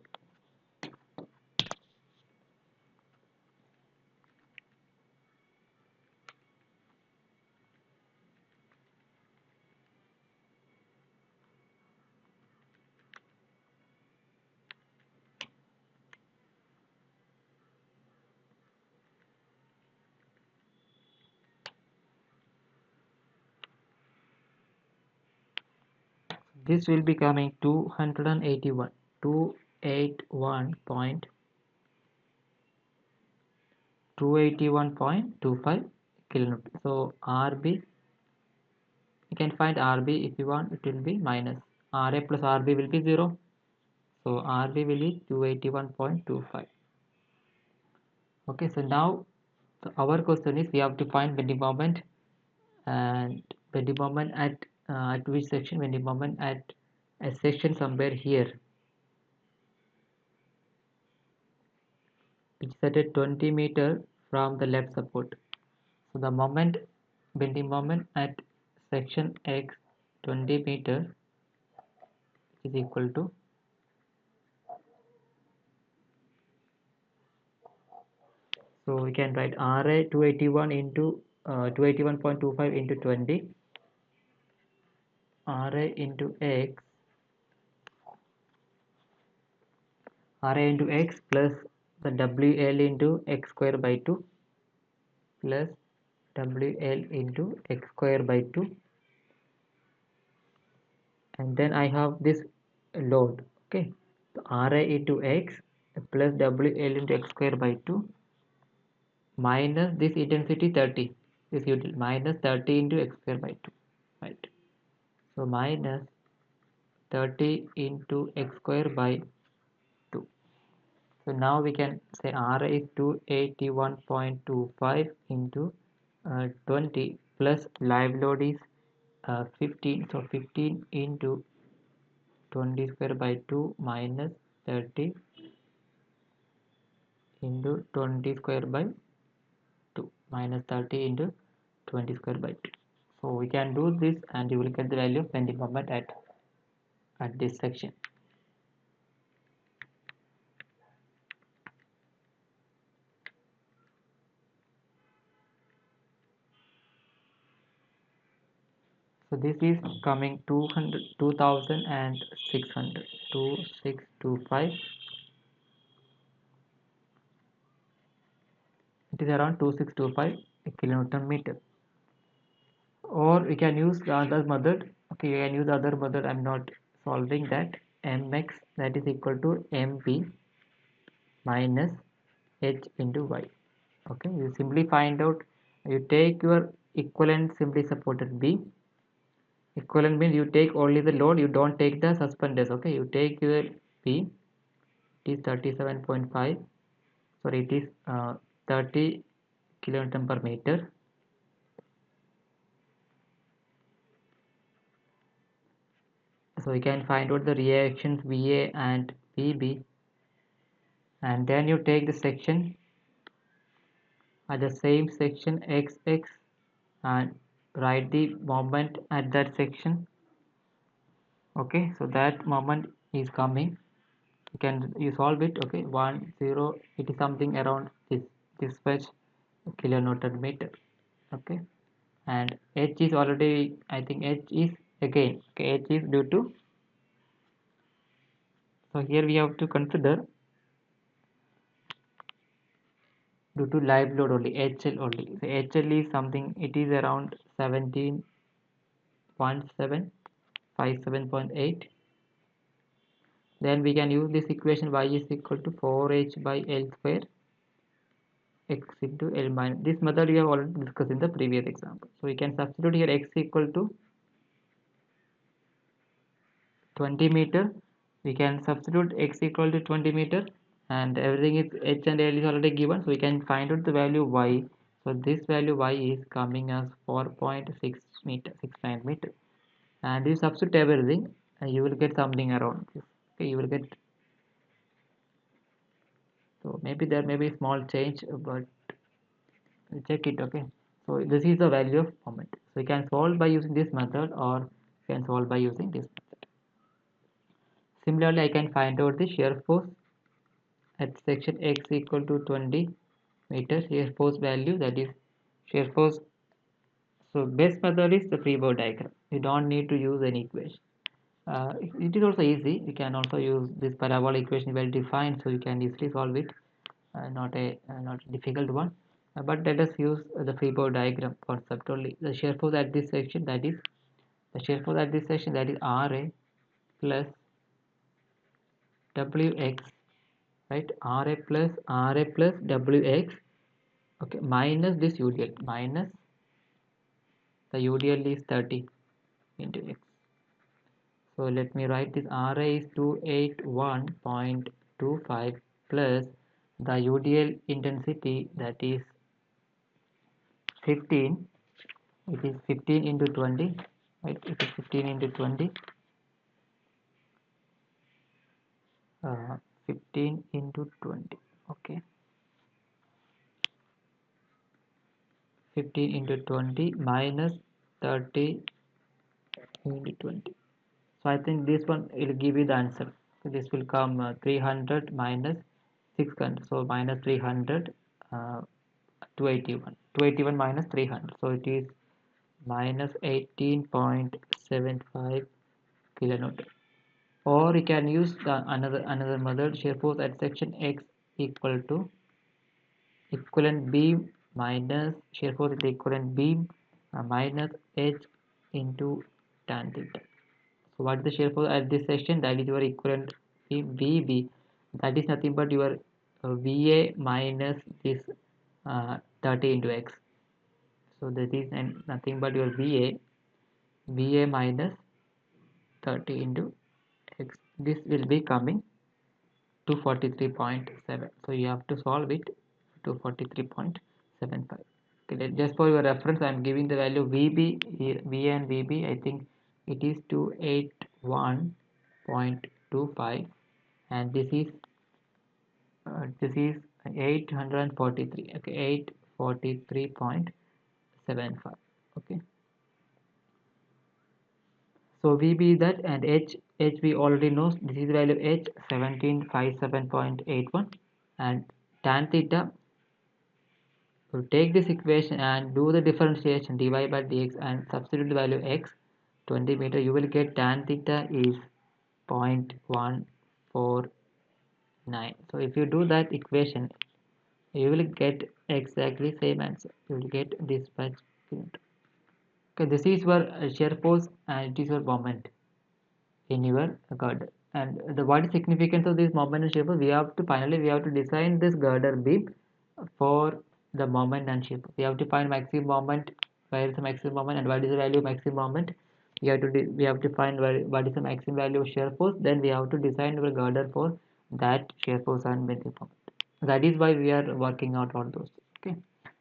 This will be coming 281, 281.25 kilonewton. So RB, you can find RB if you want. It will be minus RA plus RB will be 0. So RB will be 281.25. Okay, so now our question is we have to find bending moment, and bending moment at which section? Bending moment at a section somewhere here, which is at a 20 meter from the left support. So the moment, bending moment at section X 20 meter is equal to, so we can write RA 281 into 281.25 into 20, RA into X, RA into X plus the WL into X square by 2 plus WL into X square by 2, and then I have this load. Okay, so RA into X plus WL into X square by 2 minus this intensity 30, this util minus 30 into X square by 2, right? So minus 30 into X square by 2. So now we can say R is 281.25 into 20 plus live load is 15. So 15 into 20 square by 2 minus 30 into 20 square by 2 minus 30 into 20 square by 2. So we can do this and you will get the value of bending moment at this section. So this is coming 200, 2600, 2625. It is around 2625 kilonewton meter. Or we can use the other method. Okay, you can use the other method. I'm not solving that. Mx, that is equal to mp minus h into y. Okay, you simply find out. You take your equivalent simply supported B. Equivalent means you take only the load, you don't take the suspenders. Okay, you take your P, it is 37.5, sorry, it is 30 kilonewton per meter. So you can find out the reactions VA and PB, and then you take the section at the same section XX and write the moment at that section. Okay, so that moment is coming. You solve it. Okay, 1 0, it is something around this much kilonewton meter. Okay, and h is already, I think h is again, okay, h is due to, so here we have to consider due to live load only, HL only. So HL is something, it is around 17.7, 57.8. Then we can use this equation, y is equal to 4h by L square x into L minus. This method we have already discussed in the previous example. So we can substitute here x equal to 20 meter. We can substitute x equal to 20 meter and everything is h and l is already given, so we can find out the value y. So this value y is coming as 4.6 meter, 69 meter, and you substitute everything and you will get something around this. Okay, you will get, so maybe there may be small change, but check it. Okay, so this is the value of moment. So you can solve by using this method, or you can solve by using this method. Similarly, I can find out the shear force at section x equal to 20 meters. Shear force value, that is shear force. So best method is the free body diagram. You don't need to use any equation. It is also easy. You can also use this parabola equation, well defined, so you can easily solve it. Not a difficult one. But let us use the free body diagram concept only. The shear force at this section, that is RA plus WX, right? RA plus WX, okay, minus this UDL, minus the UDL is 30 into X. So let me write this. RA is 281.25 plus the UDL intensity, that is 15. It is 15 into 20, right? It is 15 into 20. 15 into 20. Okay, 15 into 20 minus 30 into 20. So I think this one will give you the answer. So this will come 300 minus 600. So minus 300, 281. 281 minus 300. So it is minus 18.75 kilonewton. Or you can use the another method. Shear force at section X equal to equivalent beam minus shear force at the equivalent beam minus H into tan theta. So what is the shear force at this section? That is your equivalent beam VB. That is nothing but your VA minus this 30 into X. So that is nothing but your VA minus 30 into X. This will be coming 243.7. So you have to solve it. 243.75. Okay, just for your reference, I am giving the value VB here. VA and VB, I think it is 281.25, and this is 843. Okay, 843.75. Okay, so VB is that, and H we already know. This is the value of H, 1757.81, and tan theta. So take this equation and do the differentiation, dy by dx, and substitute the value x, 20 meter. You will get tan theta is 0.149. So if you do that equation, you will get exactly same answer. You will get this much. Okay, this is your shear force and it is your moment in your girder. And the what is significance of this moment and shear force? We have to design this girder beam for the moment and shear force. We have to find maximum moment, where is the maximum moment, and what is the value of maximum moment. We have to find what is the maximum value of shear force. Then we have to design our girder for that shear force and bending moment. That is why we are working out all those. Okay,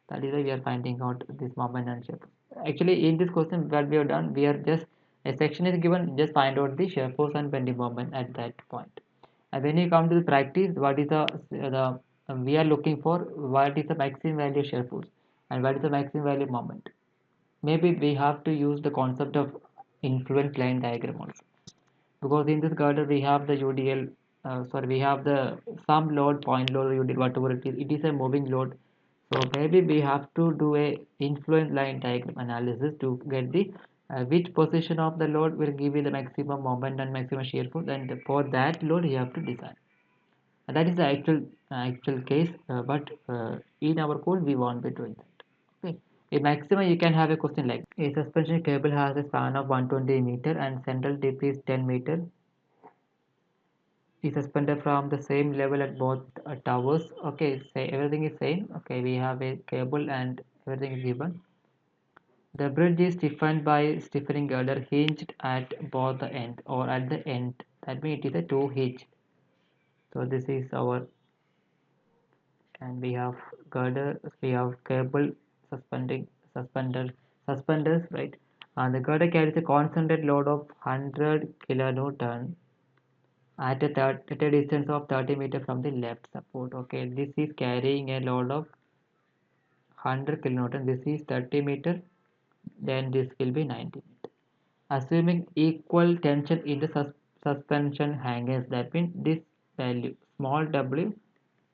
that is why we are finding out this moment and shear force. Actually, in this question, what we have done, we are just a section is given, just find out the shear force and bending moment at that point. And when you come to the practice, what is the we are looking for, what is the maximum value shear force and what is the maximum value moment. Maybe we have to use the concept of influence line diagram also, because in this girder we have the UDL, sorry, we have the some load, point load, UDL, whatever it is a moving load. So maybe we have to do a influence line diagram analysis to get the which position of the load will give you the maximum moment and maximum shear force, and for that load you have to design. And that is the actual case, but in our code we won't be doing that. Okay. In maximum you can have a question like a suspension cable has a span of 120 meter and central dip is 10 meter, is suspended from the same level at both towers. Okay, say everything is same. Okay, we have a cable and everything is given. The bridge is stiffened by stiffening girder hinged at both the end or at the end. That means it is a two hinge. So this is our and we have girder, we have cable, suspending suspender suspenders, right? And the girder carries a concentrated load of 100 kilonewton at a distance of 30 meters from the left support. Okay, this is carrying a load of 100 kilonewton. This is 30 meter, then this will be 90 meter. Assuming equal tension in the suspension hangers, that means this value small w,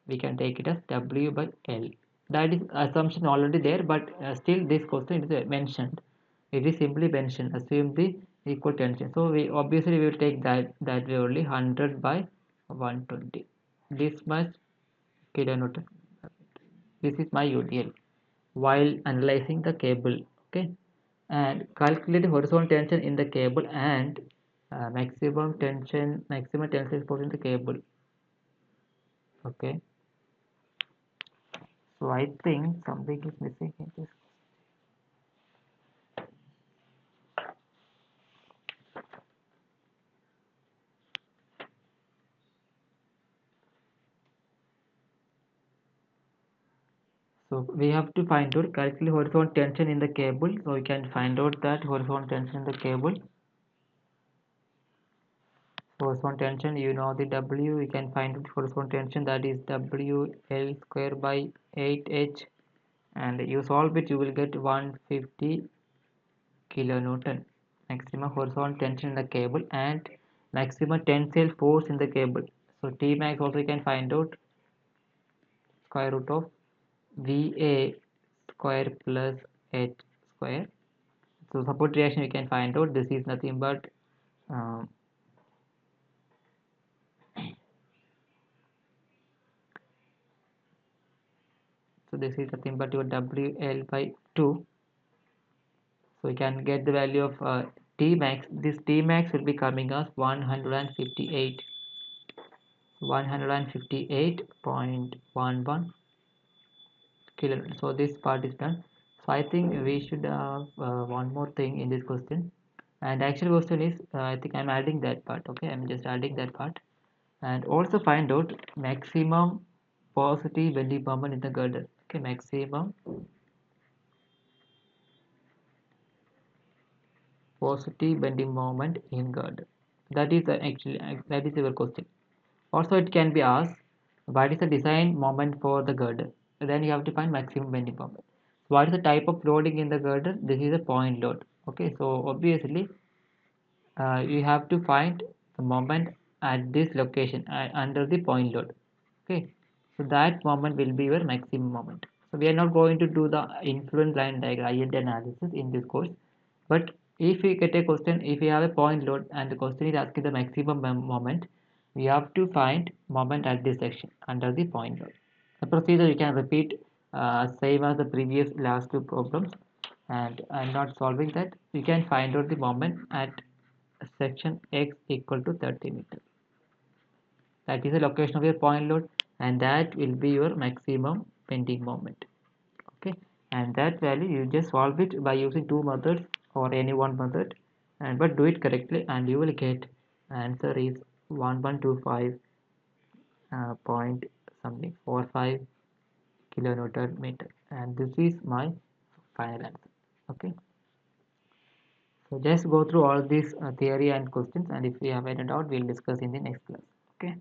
we can take it as w by l. That is assumption already there, but still this question is mentioned. It is simply mentioned. Assume the equal tension. So we obviously we will take that way only, 100 by 120. This much kilonewton. This is my UDL while analyzing the cable. Okay, and calculate the horizontal tension in the cable and maximum tensile force in the cable. Okay, so I think something is missing in this. So we have to find out calculate horizontal tension in the cable. So we can find out that horizontal tension in the cable. Horizontal tension, you know the W. We can find out horizontal tension, that is W L square by 8H, and you solve it, you will get 150 kilonewton. Maximum horizontal tension in the cable and maximum tensile force in the cable. So T max also you can find out square root of VA square plus H square. So support reaction we can find out, this is nothing but um, so this is nothing but your WL by 2. So you can get the value of T max. This T max will be coming as 158.11 kilonewton. So this part is done. So I think we should have one more thing in this question. And the actual question is, I think I'm adding that part. Okay, I'm just adding that part. And also find out maximum positive bending moment in the girder. Okay, maximum positive bending moment in girder. That is actually that is your question. Also, it can be asked, what is the design moment for the girder? Then you have to find maximum bending moment. What is the type of loading in the girder? This is a point load. Okay, so obviously you have to find the moment at this location under the point load. Okay, so that moment will be your maximum moment. So we are not going to do the influence line diagram INT analysis in this course, but if we get a question, if we have a point load and the question is asking the maximum moment, we have to find moment at this section under the point load. The procedure you can repeat same as the previous last two problems, and I'm not solving that. You can find out the moment at section X equal to 30 meters. That is the location of your point load, and that will be your maximum bending moment. Okay, and that value you just solve it by using two methods or any one method, and but do it correctly, and you will get answer is 1125 point something 45 kilonewton meter, and this is my final answer. Okay, so just go through all these theory and questions, and if we have any doubt, we'll discuss in the next class. Okay.